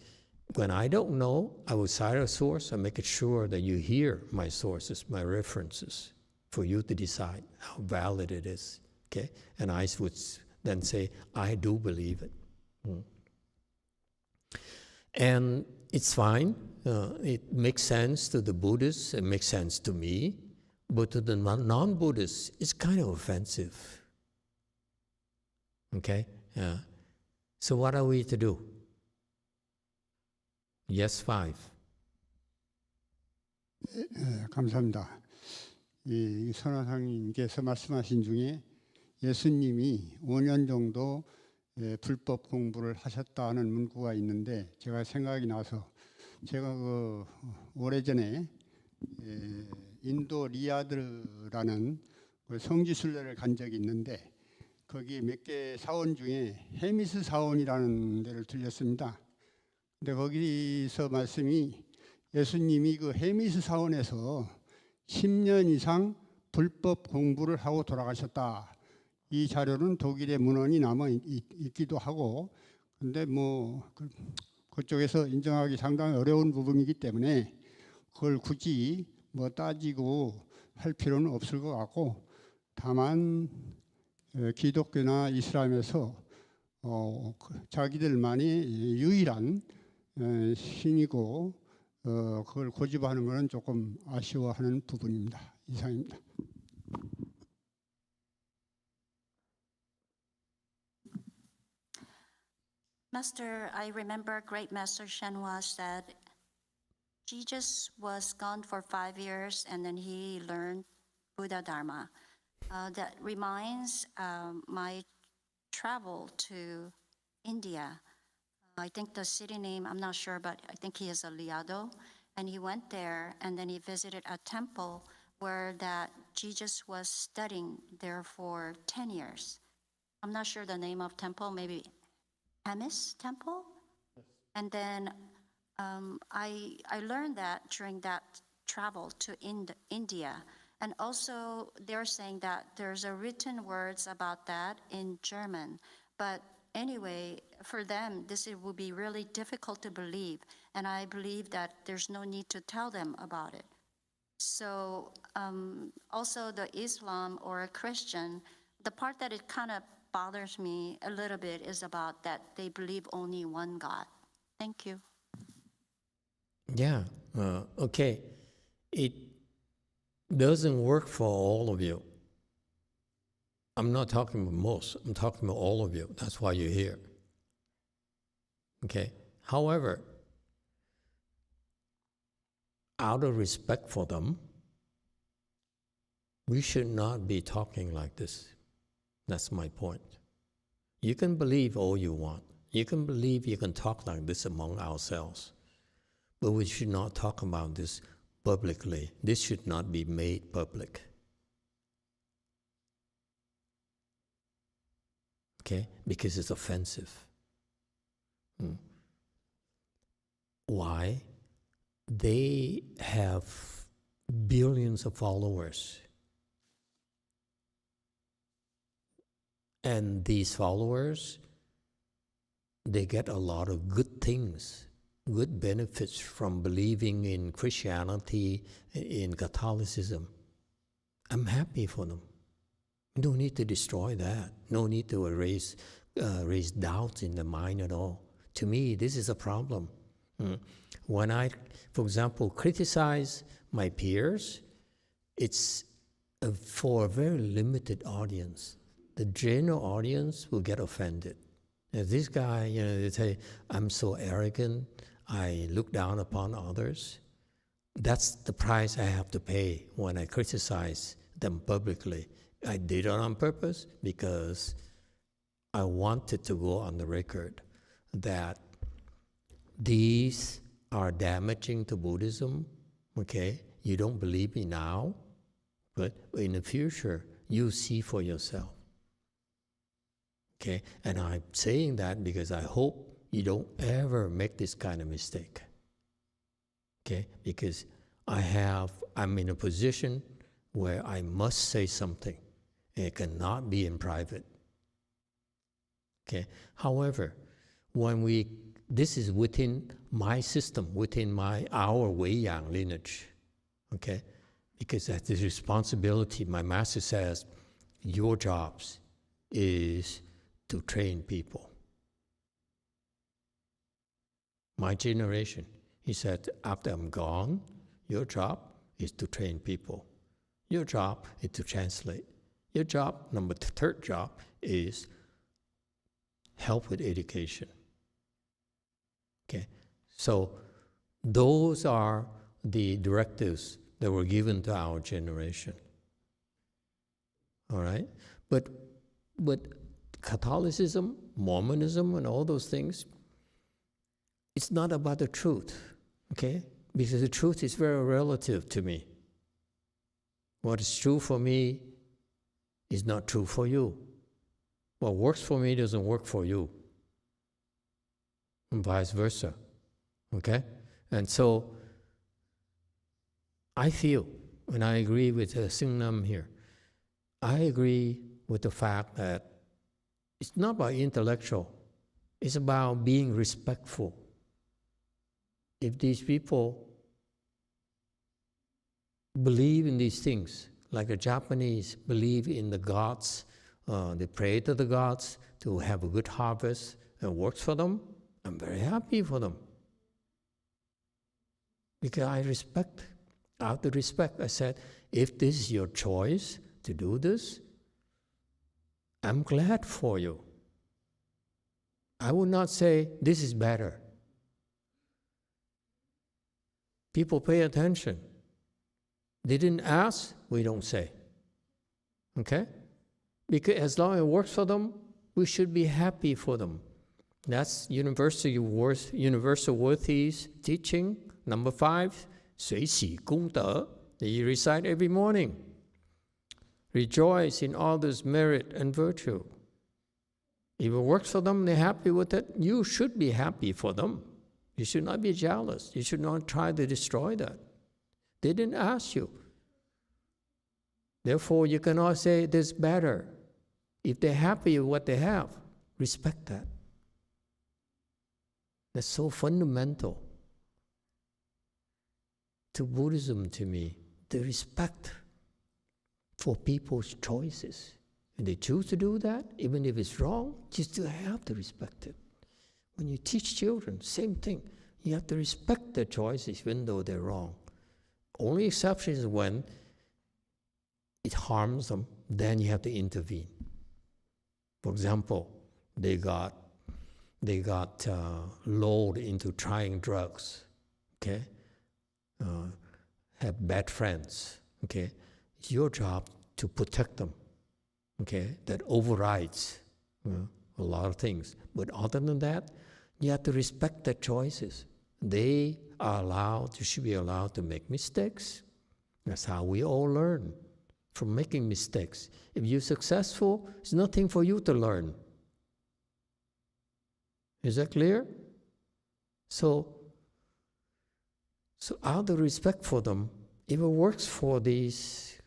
when I don't know, I will cite a source and make it sure that you hear my sources, my references, for you to decide how valid it is. Okay, and I would then say, I do believe it. And it's fine. It makes sense to the Buddhists. It makes sense to me. But to the non-Buddhists, it's kind of offensive. Okay? So what are we to do? Yes, 5. 감사합니다. 이 선화상님께서 말씀하신 중에 예수님이 5년 정도 불법 공부를 하셨다는 문구가 있는데 제가 생각이 나서 제가 오래전에 인도 리야드라는 성지순례를 간 적이 있는데 거기 몇 개 사원 중에 헤미스 사원이라는 데를 들렸습니다. 근데 거기서 말씀이 예수님이 그 헤미스 사원에서 10년 이상 불법 공부를 하고 돌아가셨다. 이 자료는 독일의 문헌이 남아 있기도 하고, 근데 그쪽에서 인정하기 상당히 어려운 부분이기 때문에 그걸 굳이 따지고 할 필요는 없을 것 같고, 다만 기독교나 이슬람에서 자기들만이 유일한 신이고 그걸 고집하는 것은 조금 아쉬워하는 부분입니다. 이상입니다. Master, I remember Great Master YongHua said Jesus was gone for 5 years and then he learned Buddha Dharma. That reminds my travel to India. I think the city name, I'm not sure, but I think he is a Liado. And he went there and then he visited a temple where that Jesus was studying there for 10 years. I'm not sure the name of temple, maybe Hemis Temple? And then I learned that during that travel to India. And also they're saying that there's a written words about that in German. But anyway, for them, would be really difficult to believe. And I believe that there's no need to tell them about it. So also the Islam or a Christian, the part that it kind of bothers me a little bit is about that they believe only one God. Thank you. Yeah, okay. It doesn't work for all of you. I'm not talking about most, I'm talking about all of you. That's why you're here. Okay. However, out of respect for them, we should not be talking like this. That's my point. You can believe all you want. You can believe you can talk like this among ourselves. But we should not talk about this publicly. This should not be made public. Okay? Because it's offensive. Why? They have billions of followers. And these followers, they get a lot of good things, good benefits from believing in Christianity, in Catholicism. I'm happy for them. No need to destroy that. No need to raise doubts in the mind at all. To me, this is a problem. When I, for example, criticize my peers, it's for a very limited audience. The general audience will get offended. This guy, they say, I'm so arrogant, I look down upon others. That's the price I have to pay when I criticize them publicly. I did it on purpose because I wanted to go on the record that these are damaging to Buddhism, okay? You don't believe me now, but in the future, you see for yourself. Okay, and I'm saying that because I hope you don't ever make this kind of mistake. Okay, because I'm in a position where I must say something. It cannot be in private. Okay, however, this is within my system, within our Wei Yang lineage. Okay, because that's the responsibility. My master says, your jobs is to train people. my generation. He said, after I'm gone, your job is to train people. Your job is to translate. Your job, third job, is help with education. Okay, so those are the directives that were given to our generation. All right, but Catholicism, Mormonism, and all those things, it's not about the truth, okay? Because the truth is very relative to me. What is true for me is not true for you. What works for me doesn't work for you, and vice versa, okay? And so I feel, and I agree with Singnam here, I agree with the fact that it's not about intellectual, it's about being respectful. If these people believe in these things, like the Japanese believe in the gods, they pray to the gods to have a good harvest, and it works for them, I'm very happy for them. Because I respect, out of respect, I said, if this is your choice to do this, I'm glad for you. I would not say this is better. People pay attention. They didn't ask, we don't say. Okay? Because as long as it works for them, we should be happy for them. That's Universal Worthies teaching. Number 5, 随喜功德, that you recite every morning. Rejoice in others' merit and virtue. If it works for them, they're happy with it, you should be happy for them. You should not be jealous. You should not try to destroy that. They didn't ask you. Therefore, you cannot say this better. If they're happy with what they have, respect that. That's so fundamental to Buddhism to me, the respect for people's choices. And they choose to do that, even if it's wrong, you still have to respect it. When you teach children, same thing. You have to respect their choices, even though they're wrong. Only exception is when it harms them, then you have to intervene. For example, they got lulled into trying drugs, okay? Have bad friends, okay? It's your job to protect them, okay? That overrides a lot of things. But other than that, you have to respect their choices. They are allowed, you should be allowed to make mistakes. That's how we all learn, from making mistakes. If you're successful, it's nothing for you to learn. Is that clear? So out of respect for them, if it works for these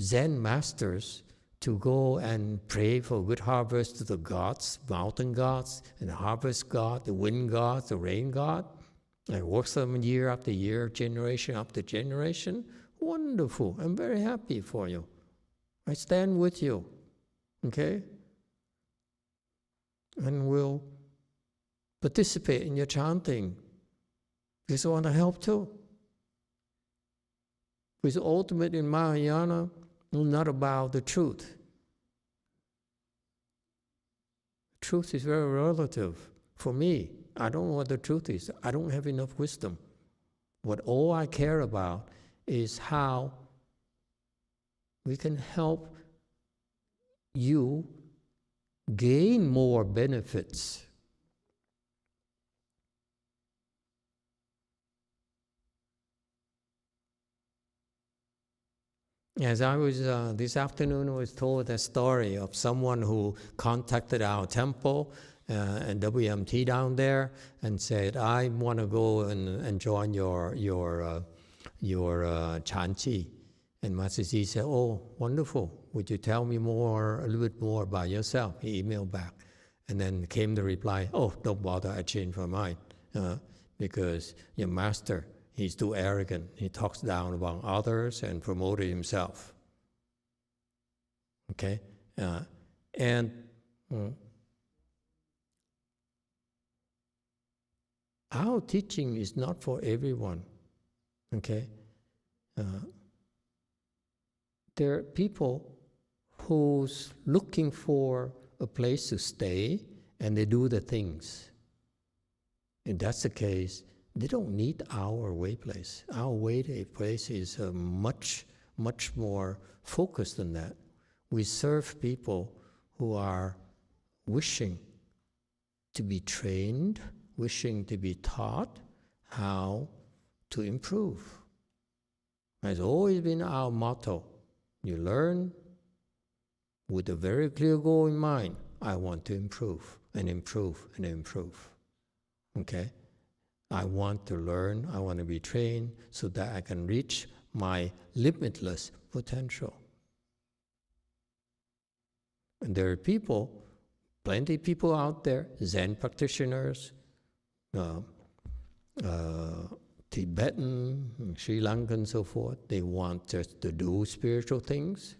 Zen masters to go and pray for good harvest to the gods, mountain gods, and the harvest god, the wind god, the rain god, and it works for them year after year, generation after generation, wonderful. I'm very happy for you. I stand with you, okay? And we'll participate in your chanting because I want to help too. Because ultimate in Mahayana is not about the truth. Truth is very relative. For me, I don't know what the truth is. I don't have enough wisdom. What all I care about is how we can help you gain more benefits. As I was, this afternoon, I was told a story of someone who contacted our temple and WMT down there and said, I want to go and join your Chanchi. And Master Ji said, oh, wonderful. Would you tell me a little bit more about yourself? He emailed back. And then came the reply, oh, don't bother, I changed my mind. Because your master, he's too arrogant. He talks down about others and promoted himself. Okay? our teaching is not for everyone, okay? There are people who's looking for a place to stay, and they do the things. If that's the case, they don't need our way place. Our way place is much more focused than that. We serve people who are wishing to be trained, wishing to be taught how to improve. Has always been our motto. You learn with a very clear goal in mind. I want to improve and improve and improve. Okay? I want to learn, I want to be trained so that I can reach my limitless potential. And there are people, plenty of people out there, Zen practitioners, Tibetan, Sri Lankan, and so forth. They want just to do spiritual things.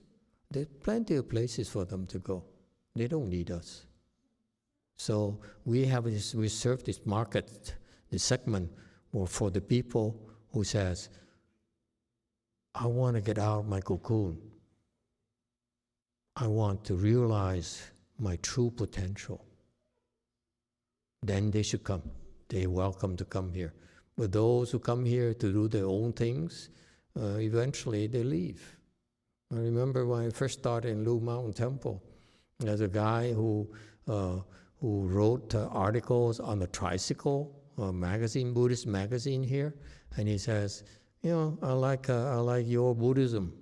There's plenty of places for them to go. They don't need us. So we serve this market, this segment, for the people who says, I want to get out of my cocoon. I want to realize my true potential. Then they should come. They're welcome to come here. But those who come here to do their own things, eventually they leave. I remember when I first started in Lu Mountain Temple, there's a guy who wrote articles on the tricycle magazine, Buddhist magazine here, and he says, you know, I like your Buddhism.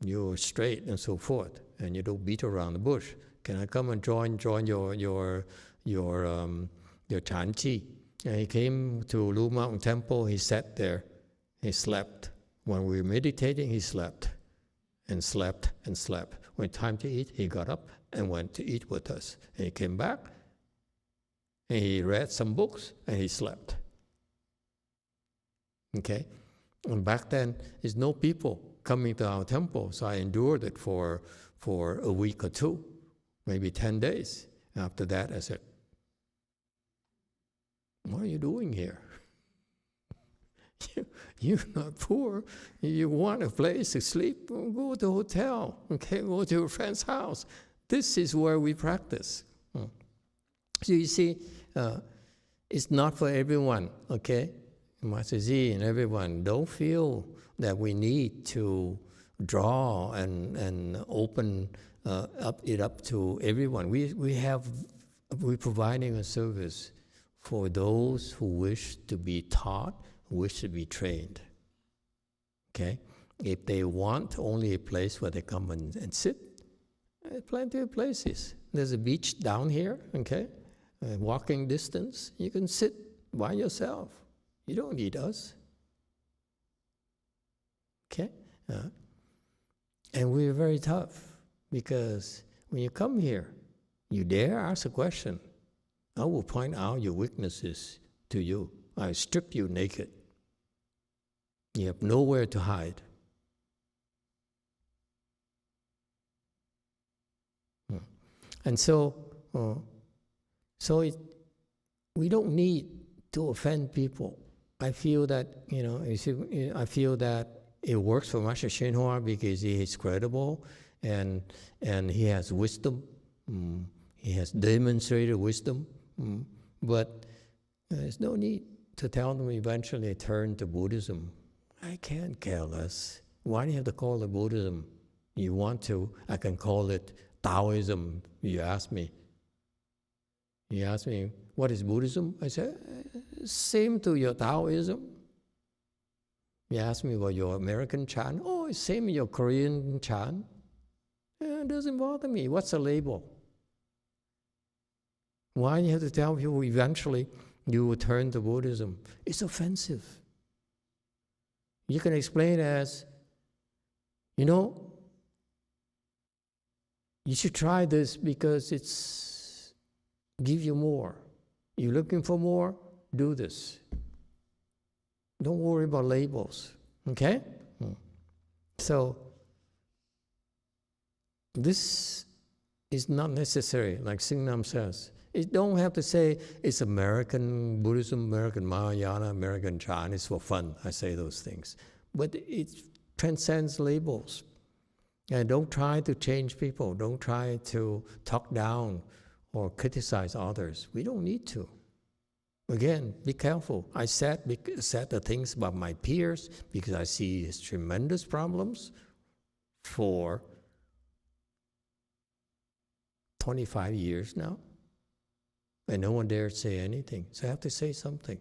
You're straight and so forth, and you don't beat around the bush. Can I come and join your Chanchi? And he came to Lu Mountain Temple. He sat there. He slept. When we were meditating, he slept and slept and slept. When time to eat, he got up and went to eat with us. And he came back, and he read some books, and he slept. Okay? And back then, there's no people coming to our temple, so I endured it for a week or two, maybe 10 days. After that, I said, what are you doing here? You're not poor. You want a place to sleep? Go to a hotel. Okay, go to your friend's house. This is where we practice. So you see, it's not for everyone. Okay, Master Z and everyone, don't feel that we need to draw and open it up to everyone. We're providing a service for those who wish to be taught, wish to be trained. Okay? If they want only a place where they come and sit, there's plenty of places. There's a beach down here, okay? Walking distance, you can sit by yourself. You don't need us. Okay? And we're very tough because when you come here, you dare ask a question, I will point out your weaknesses to you. I strip you naked. You have nowhere to hide. And so we don't need to offend people. I feel that, I feel that it works for Master YongHua because he is credible and he has wisdom. He has demonstrated wisdom. But there's no need to tell them eventually turn to Buddhism. I can't care less. Why do you have to call it Buddhism? You want to, I can call it Taoism. You ask me, what is Buddhism? I said, same to your Taoism. You ask me about your American chant. Oh, it's same as your Korean chant. It doesn't bother me. What's the label? Why do you have to tell people eventually you will turn to Buddhism? It's offensive. You can explain it as, you should try this because it's give you more. You're looking for more? Do this. Don't worry about labels, okay? So, this is not necessary, like Singnam says. You don't have to say it's American Buddhism, American Mahayana, American Chinese for fun. I say those things. But it transcends labels. And don't try to change people. Don't try to talk down or criticize others. We don't need to. Again, be careful. I said the things about my peers because I see his tremendous problems for 25 years now. And no one dares say anything. So I have to say something.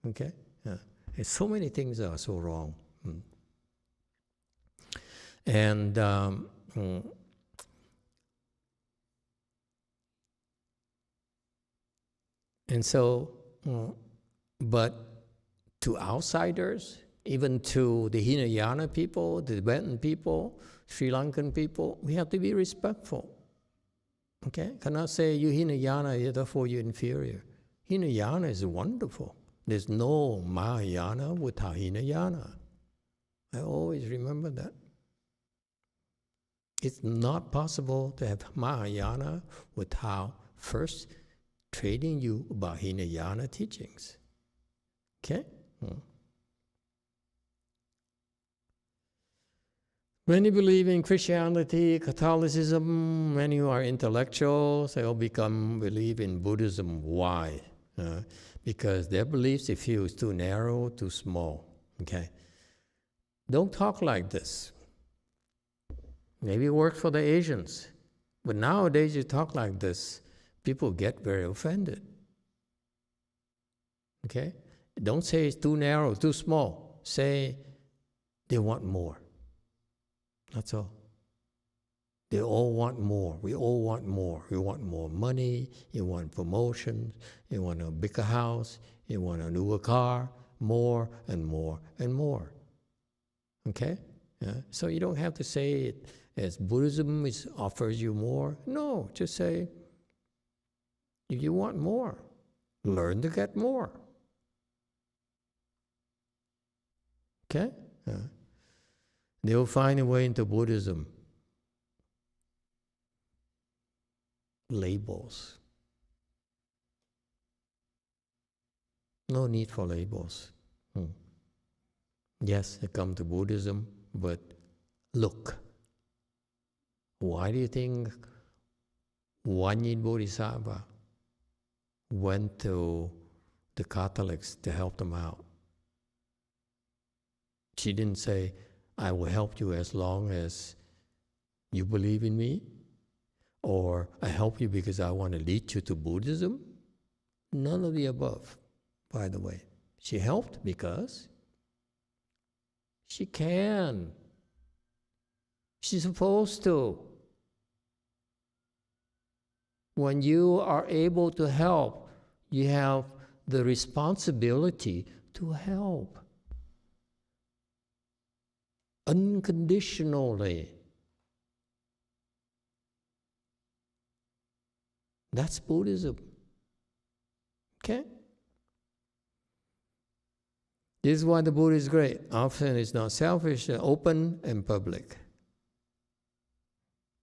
Okay? Yeah. And so many things are so wrong. And so, but to outsiders, even to the Hinayana people, the Tibetan people, Sri Lankan people, we have to be respectful. Okay? Cannot say you Hinayana, therefore you're inferior. Hinayana is wonderful. There's no Mahayana without Hinayana. I always remember that. It's not possible to have Mahayana without first training you about Hinayana teachings. Okay? Many believe in Christianity, Catholicism, many who are intellectuals, they all believe in Buddhism. Why? Because their beliefs, they feel, is too narrow, too small. Okay? Don't talk like this. Maybe it works for the Asians. But nowadays you talk like this, people get very offended. Okay? Don't say it's too narrow, too small. Say they want more. That's all. They all want more. We all want more. We want more money. You want promotions. You want a bigger house. You want a newer car. More and more and more. Okay? Yeah? So you don't have to say it as Buddhism offers you more. No, just say, if you want more, learn to get more. Okay? Yeah. They will find a way into Buddhism. Labels. No need for labels. Yes, they come to Buddhism, but look. Why do you think Wanyin Bodhisattva went to the Catholics to help them out? She didn't say, I will help you as long as you believe in me, or I help you because I want to lead you to Buddhism. None of the above, by the way. She helped because she can. She's supposed to. When you are able to help, you have the responsibility to help. Unconditionally. That's Buddhism. Okay? This is why the Buddha is great. Often it's not selfish, open and public.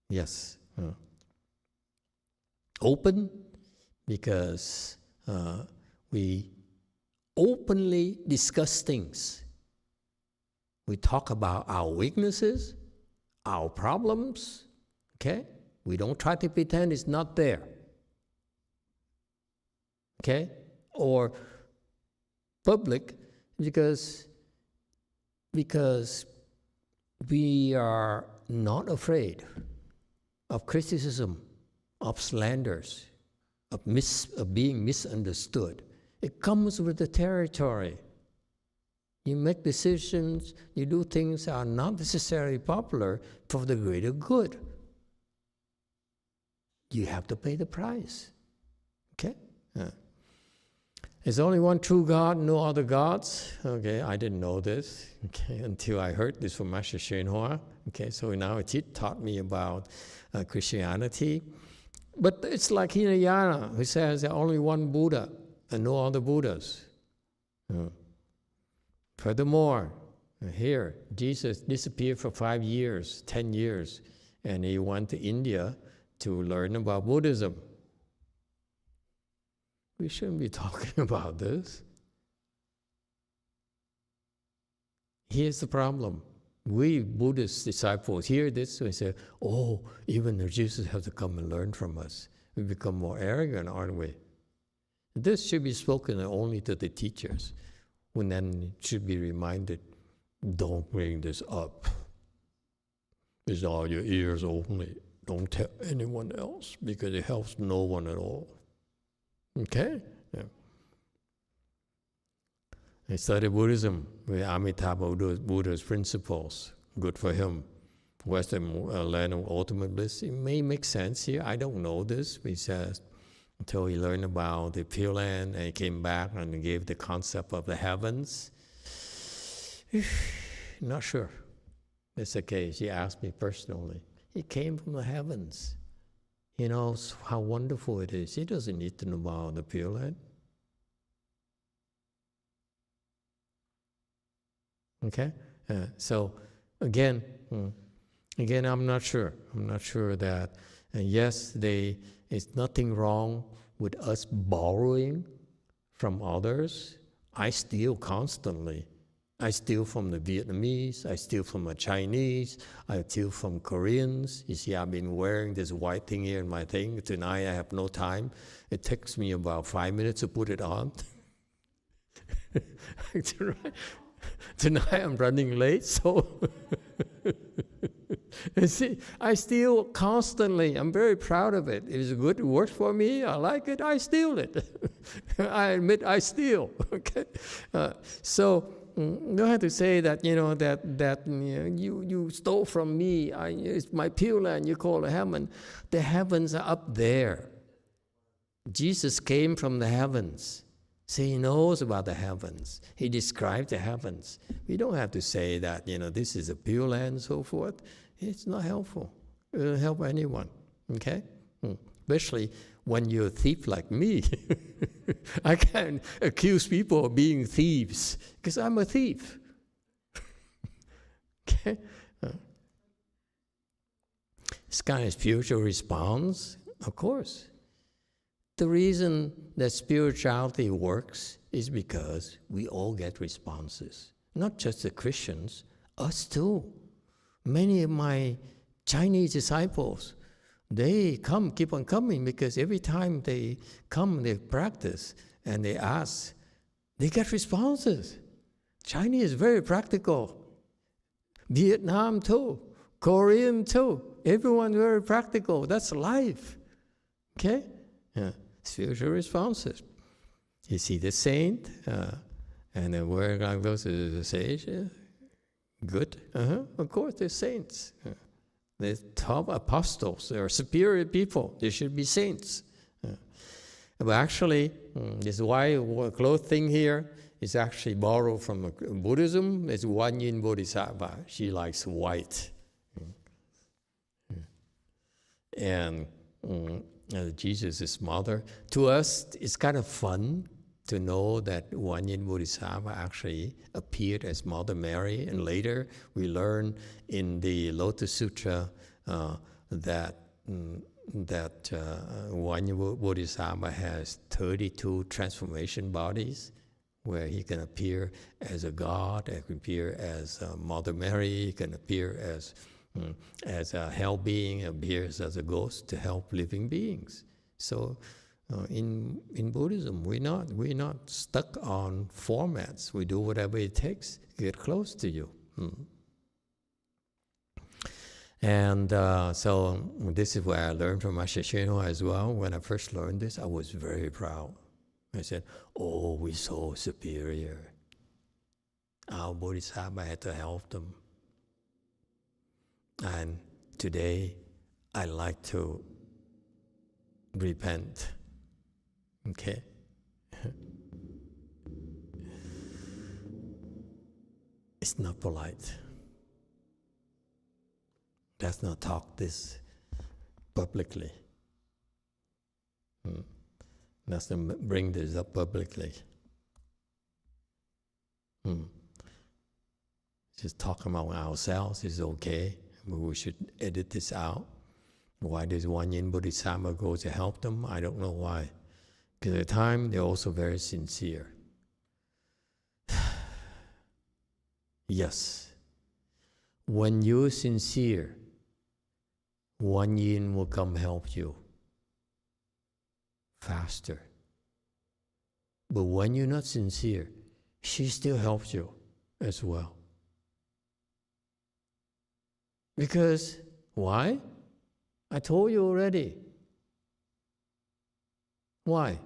Yes. Open because we openly discuss things. We talk about our weaknesses, our problems, okay? We don't try to pretend it's not there, okay? Or public, because we are not afraid of criticism, of slanders, of being misunderstood. It comes with the territory. You make decisions, you do things that are not necessarily popular for the greater good. You have to pay the price. Okay? Yeah. There's only one true God, no other gods. Okay, I didn't know this, okay, until I heard this from Master YongHua. Okay, so now it taught me about Christianity. But it's like Hinayana, who says there's only one Buddha and no other Buddhas. Furthermore, here, Jesus disappeared for 5 years, 10 years, and he went to India to learn about Buddhism. We shouldn't be talking about this. Here's the problem. We Buddhist disciples hear this, we say, oh, even the Jesus have to come and learn from us. We become more arrogant, aren't we? This should be spoken only to the teachers, who then should be reminded, don't bring this up. It's all your ears only. Don't tell anyone else, because it helps no one at all. Okay? Yeah. I studied Buddhism with Emitofuo Buddha's principles. Good for him. Western land of ultimate bliss. It may make sense here. I don't know this. He says, until he learned about the Pure Land and he came back and gave the concept of the heavens. Not sure. It's the case. He asked me personally. He came from the heavens. He knows how wonderful it is. He doesn't need to know about the Pure Land. Okay? So, again, I'm not sure. I'm not sure that, yes, there's nothing wrong with us borrowing from others. I steal constantly. I steal from the Vietnamese, I steal from the Chinese, I steal from Koreans. You see, I've been wearing this white thing here in my thing. Tonight I have no time. It takes me about 5 minutes to put it on. Tonight I'm running late, so you see, I steal constantly. I'm very proud of it. It is good, it works for me, I like it, I steal it. I admit I steal, okay? So you don't have to say that, you stole from me, it's my Pure Land, you call it heaven. The heavens are up there. Jesus came from the heavens. So he knows about the heavens. He described the heavens. We don't have to say that, this is a Pure Land and so forth. It's not helpful. It doesn't help anyone, okay? Especially when you're a thief like me. I can't accuse people of being thieves because I'm a thief. Okay? This kind of spiritual response, of course. The reason that spirituality works is because we all get responses. Not just the Christians, us too. Many of my Chinese disciples, they keep on coming because every time they come, they practice and they ask, they get responses. Chinese is very practical. Vietnam too, Korean too. Everyone very practical. That's life. Okay? Yeah. Spiritual responses. You see the saint, and then where like those is the sage. Good. Of course, they're saints. They're top apostles. They're superior people. They should be saints. But actually, this white cloth thing here is actually borrowed from Buddhism. It's Guanyin Bodhisattva. She likes white. And Jesus' mother. To us, it's kind of fun to know that Guanyin Bodhisattva actually appeared as Mother Mary, and later we learn in the Lotus Sutra that Guanyin Bodhisattva has 32 transformation bodies, where he can appear as a god, he can appear as Mother Mary, he can appear as a hell being, appears as a ghost to help living beings. So in Buddhism, we're not stuck on formats. We do whatever it takes to get close to you. And so this is where I learned from Master YongHua as well. When I first learned this, I was very proud. I said, oh, we're so superior. Our Bodhisattva had to help them. And today, I like to repent. Okay? It's not polite. Let's not talk this publicly. Let's not bring this up publicly. Just talk among ourselves is okay. But we should edit this out. Why does Guanyin Bodhisattva go to help them? I don't know why. Because at the time, they're also very sincere. Yes. When you're sincere, Guan Yin will come help you faster. But when you're not sincere, she still helps you as well. Because, why? I told you already. Why?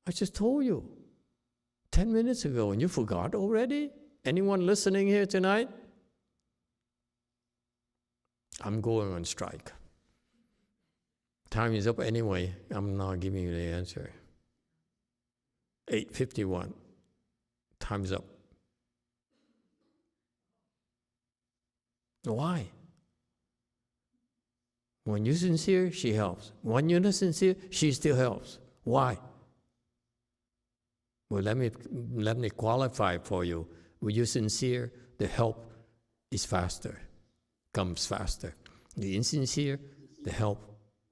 I just told you 10 minutes ago and you forgot already? Anyone listening here tonight? I'm going on strike. Time is up anyway. I'm not giving you the answer. 8:51. Time's up. Why? When you're sincere, she helps. When you're not sincere, she still helps. Why? Well, let me qualify for you. When you're sincere, the help is faster, comes faster. The insincere, the help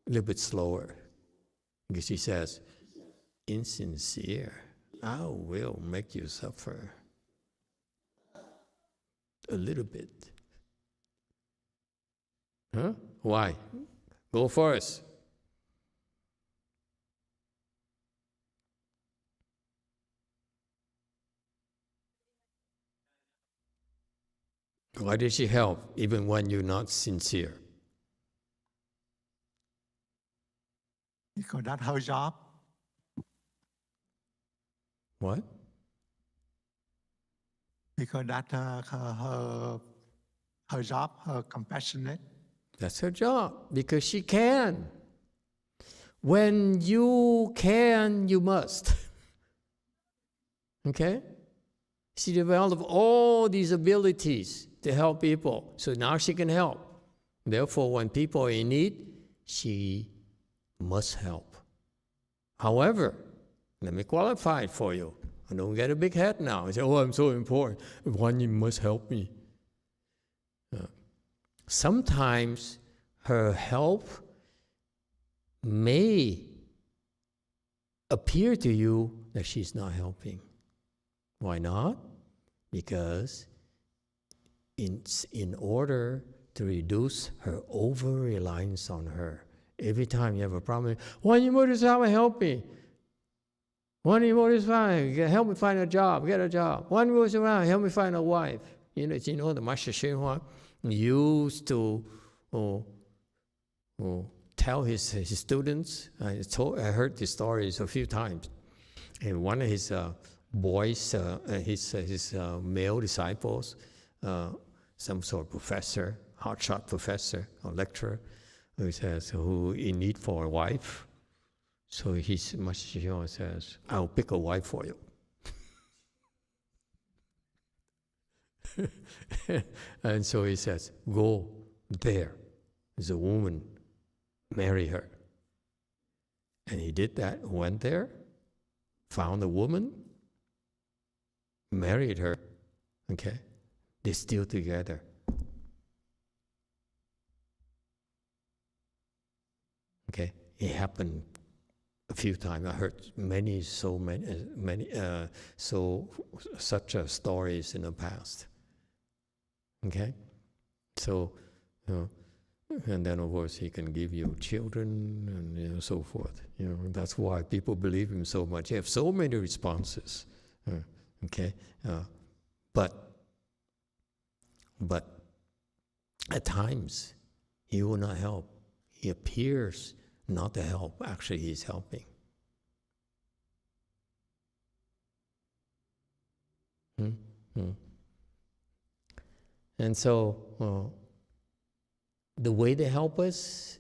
a little bit slower. Because she says, insincere, I will make you suffer a little bit. Huh? Why? Go first. Why did she help even when you're not sincere? Because that's her job. What? Because that's her job, her compassionate. That's her job, because she can. When you can, you must. Okay? She developed all these abilities to help people, so now she can help. Therefore, when people are in need, she must help. However, let me qualify it for you. I don't get a big head now. I say, oh, I'm so important. One, you must help me. Sometimes her help may appear to you that she's not helping. Why not? Because in order to reduce her over-reliance on her, every time you have a problem, why you help me? Why you help me find a job, get a job. Why you help me find a wife? You know the Master YongHua used to tell his students. I heard these stories a few times. And one of his boys, his male disciples, some sort of professor, hotshot professor or lecturer, who in need for a wife. So his Master YongHua says, I'll pick a wife for you. And so he says, go there. There's a woman, marry her. And he did that, went there, found a woman, married her. Okay? They're still together. Okay? It happened a few times. I heard such stories in the past. Okay? So, and then of course he can give you children and so forth. That's why people believe him so much. He has so many responses. Okay? But at times he will not help. He appears not to help. Actually, he's helping. And so, the way they help us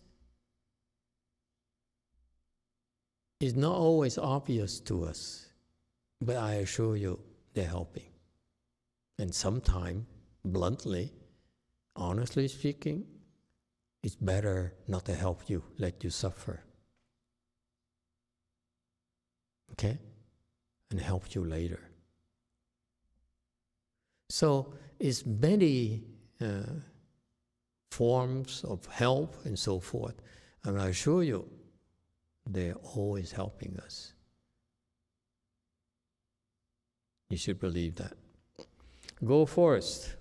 is not always obvious to us, but I assure you, they're helping. And sometimes, bluntly, honestly speaking, it's better not to help you, let you suffer. Okay? And help you later. So, it's many forms of help and so forth. And I assure you, they're always helping us. You should believe that. Go first.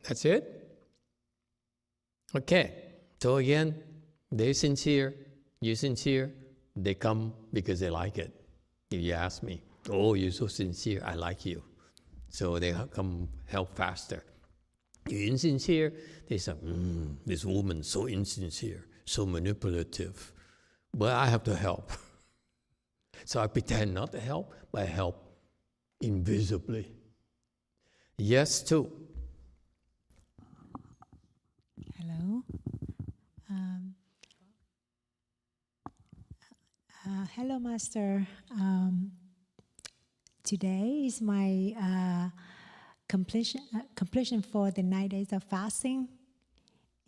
That's it? Okay. So again, they're sincere, you're sincere, they come because they like it. If you ask me, oh, you're so sincere, I like you. So they come help faster. You're insincere, they say, this woman's so insincere, so manipulative. But I have to help. So I pretend not to help, but I help invisibly. Yes, too. Hello. Hello, Master. Today is my completion for the 9 days of fasting.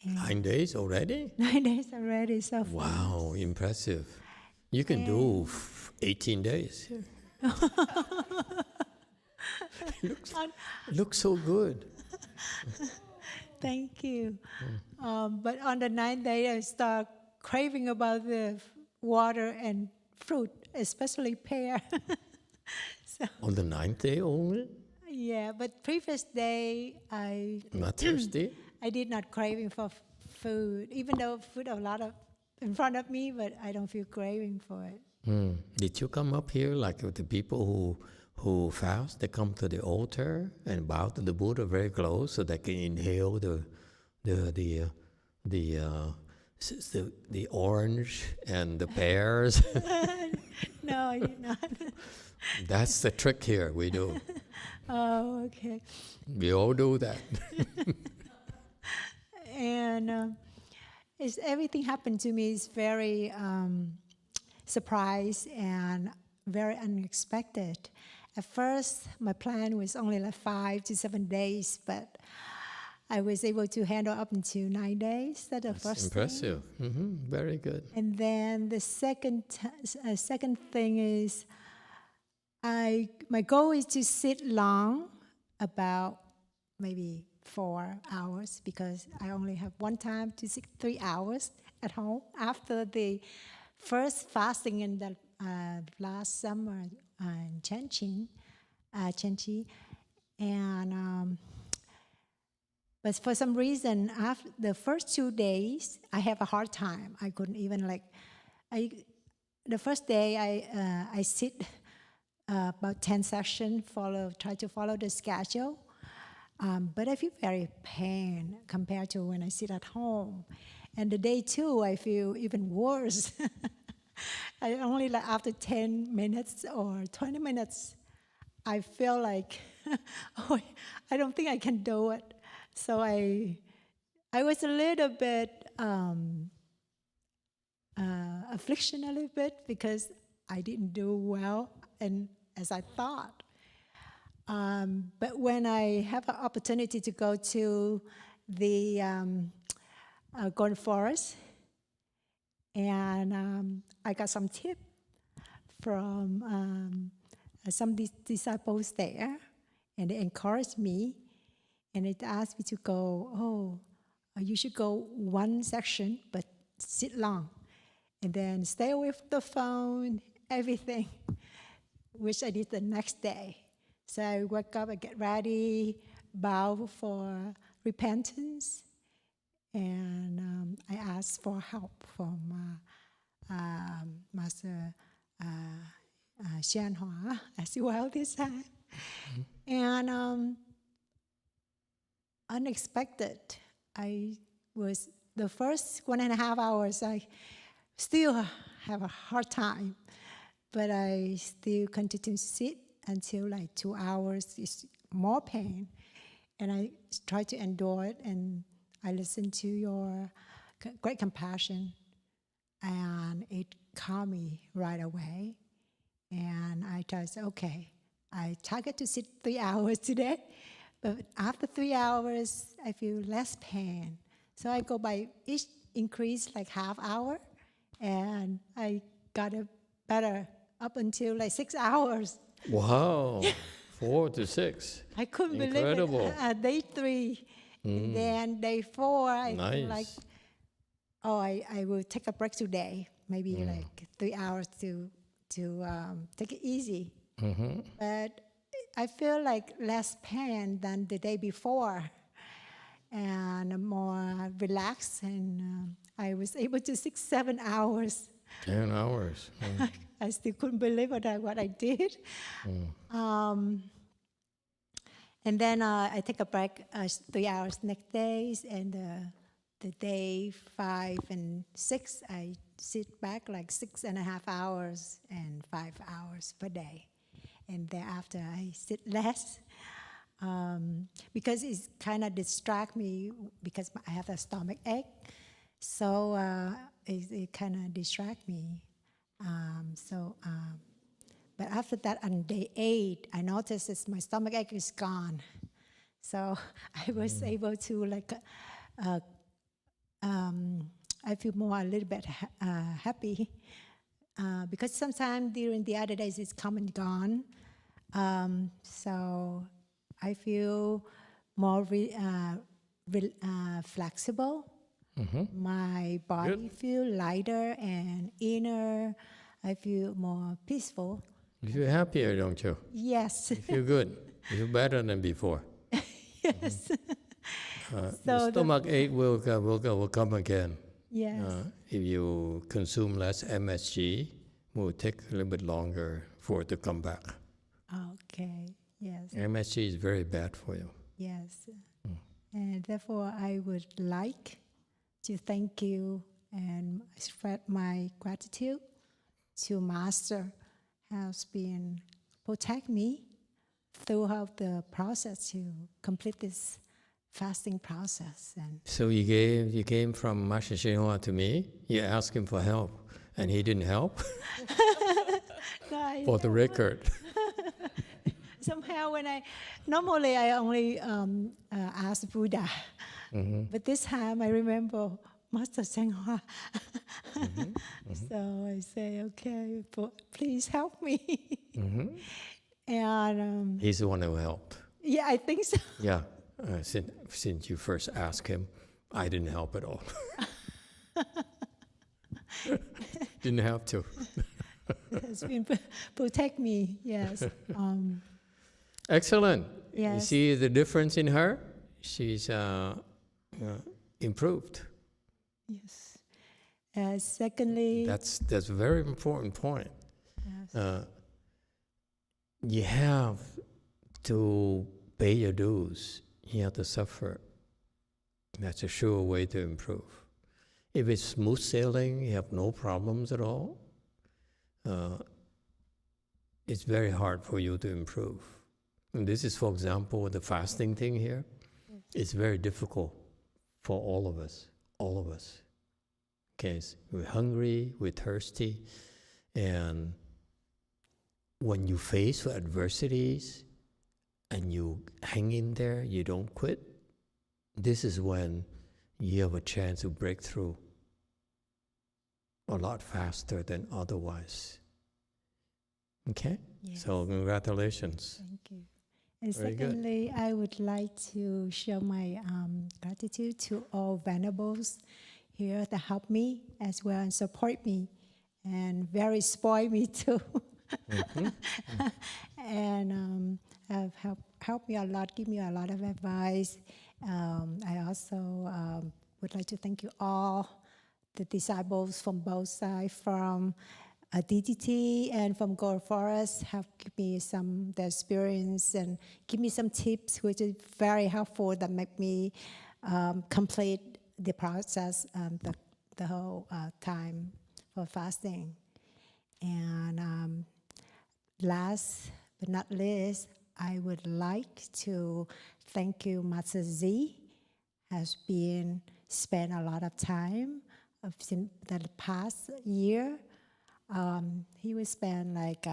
And 9 days already? 9 days already, so fast. Wow, impressive. You can do 18 days. It looks so good. Thank you. But on the 9th day, I start craving about the water and fruit, especially pear. So, On the 9th day only? yeah, but previous day, Not thirsty? I did not craving for food, even though food a lot of in front of me, but I don't feel craving for it. Did you come up here like with the people who fast? They come to the altar and bow to the Buddha very close so they can inhale the orange and the pears. No, I did not. That's the trick here. We do. Oh, okay. We all do that. And everything happened to me is very surprised and very unexpected. At first, my plan was only like 5 to 7 days, but I was able to handle up until 9 days. That's the first impressive. Very good. And then the second thing is, my goal is to sit long, about maybe 4 hours, because I only have one time to sit 3 hours at home after the first fasting in the last summer in Chenchi. And but for some reason, after the first 2 days, I have a hard time. I couldn't even the first day I sit about 10 sessions, try to follow the schedule. But I feel very pain compared to when I sit at home. And the day 2, I feel even worse. I only after 10 minutes or 20 minutes, I feel like, oh, I don't think I can do it. So I was a little bit affliction a little bit because I didn't do well and as I thought. But when I have an opportunity to go to the Golden Forest, and I got some tip from some disciples there, and they encouraged me, and it asked me to go, you should go one section, but sit long, and then stay away from the phone, everything, which I did the next day. So I wake up, I get ready, bow for repentance, and I ask for help from Master YongHua as well this time. And unexpected, I was the first 1.5 hours, I still have a hard time, but I still continue to sit until 2 hours is more pain. And I try to endure it, and I listen to your great compassion, and it calmed me right away. And I just say, okay, I target to sit 3 hours today, but after 3 hours, I feel less pain. So I go by each increase half hour, and I got it better up until 6 hours. Wow, 4 to 6. I couldn't Incredible. believe it. Day 3, and then day 4, I feel like, Nice. oh, I will take a break today, maybe like 3 hours to take it easy. But I feel like less pain than the day before, and more relaxed, and I was able to 6-7 hours. 10 hours. I still couldn't believe what I did. And then I take a break 3 hours next days, and the day 5 and 6, I sit back like 6.5 hours and 5 hours per day. And thereafter, I sit less because it's kind of distract me because I have a stomach ache. So it kind of distract me. But after that, on day 8, I noticed that my stomach ache is gone. So I was able to I feel more a little bit happy because sometimes during the other days it's come and gone. So I feel more flexible. My body feel lighter and inner. I feel more peaceful. You feel happier, don't you? Yes. You feel good. You feel better than before. Yes. The stomach ache will come again. Yes. If you consume less MSG, it will take a little bit longer for it to come back. Okay. Yes. MSG is very bad for you. Yes. And therefore, I would like to thank you and spread my gratitude to Master has been protect me throughout the process to complete this fasting process. And So you came from Master YongHua to me. You asked him for help, and he didn't help. No, For the record. somehow when normally I only ask Buddha, but this time I remember Master YongHua. So I say, okay, please help me. And He's the one who helped. yeah, I think so. Yeah, since you first asked him, I didn't help at all. Didn't have to. Has been protect me, yes. Excellent. You Yes. see the difference in her? She's improved. Yes. Secondly, That's a very important point. yes. You have to pay your dues. You have to suffer. That's a sure way to improve. If it's smooth sailing, you have no problems at all, it's very hard for you to improve. And this is, for example, the fasting thing here. It's very difficult for all of us. Okay, so we're hungry, we're thirsty, and when you face adversities and you hang in there, you don't quit, this is when you have a chance to break through a lot faster than otherwise. Okay? Yes. So congratulations. Thank you. And Very good. secondly, I would like to show my gratitude to all venerables here that help me as well and support me and very spoil me too. And have helped me a lot, give me a lot of advice. I also would like to thank you all, the disciples from both sides, from DDT and from Gold Forest, have given me some their experience and give me some tips, which is very helpful that make me complete the process the whole time for fasting. And last but not least, I would like to thank you, Master Z, has been spent a lot of time in the past year. He would spend like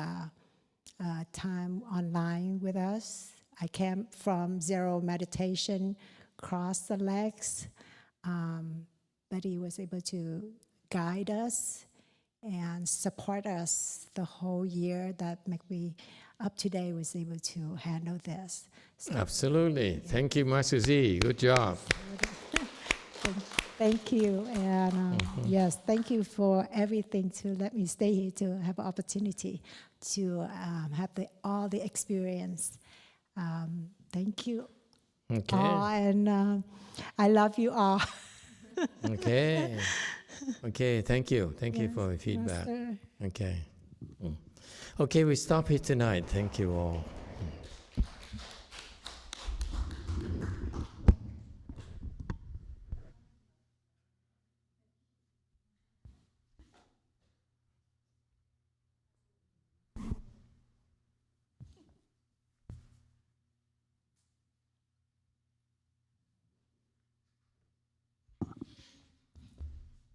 time online with us. I came from zero meditation, cross the legs, but he was able to guide us and support us the whole year that make me up to date was able to handle this. So, Absolutely. Thank you, Master Z. Good job. thank you. And yes, thank you for everything to let me stay here to have an opportunity to have all the experience. Thank you Okay. all, and I love you all. Okay. Okay, thank you. Thank you Yes, for the feedback. Master. Okay. Okay, we stop here tonight. Thank you all.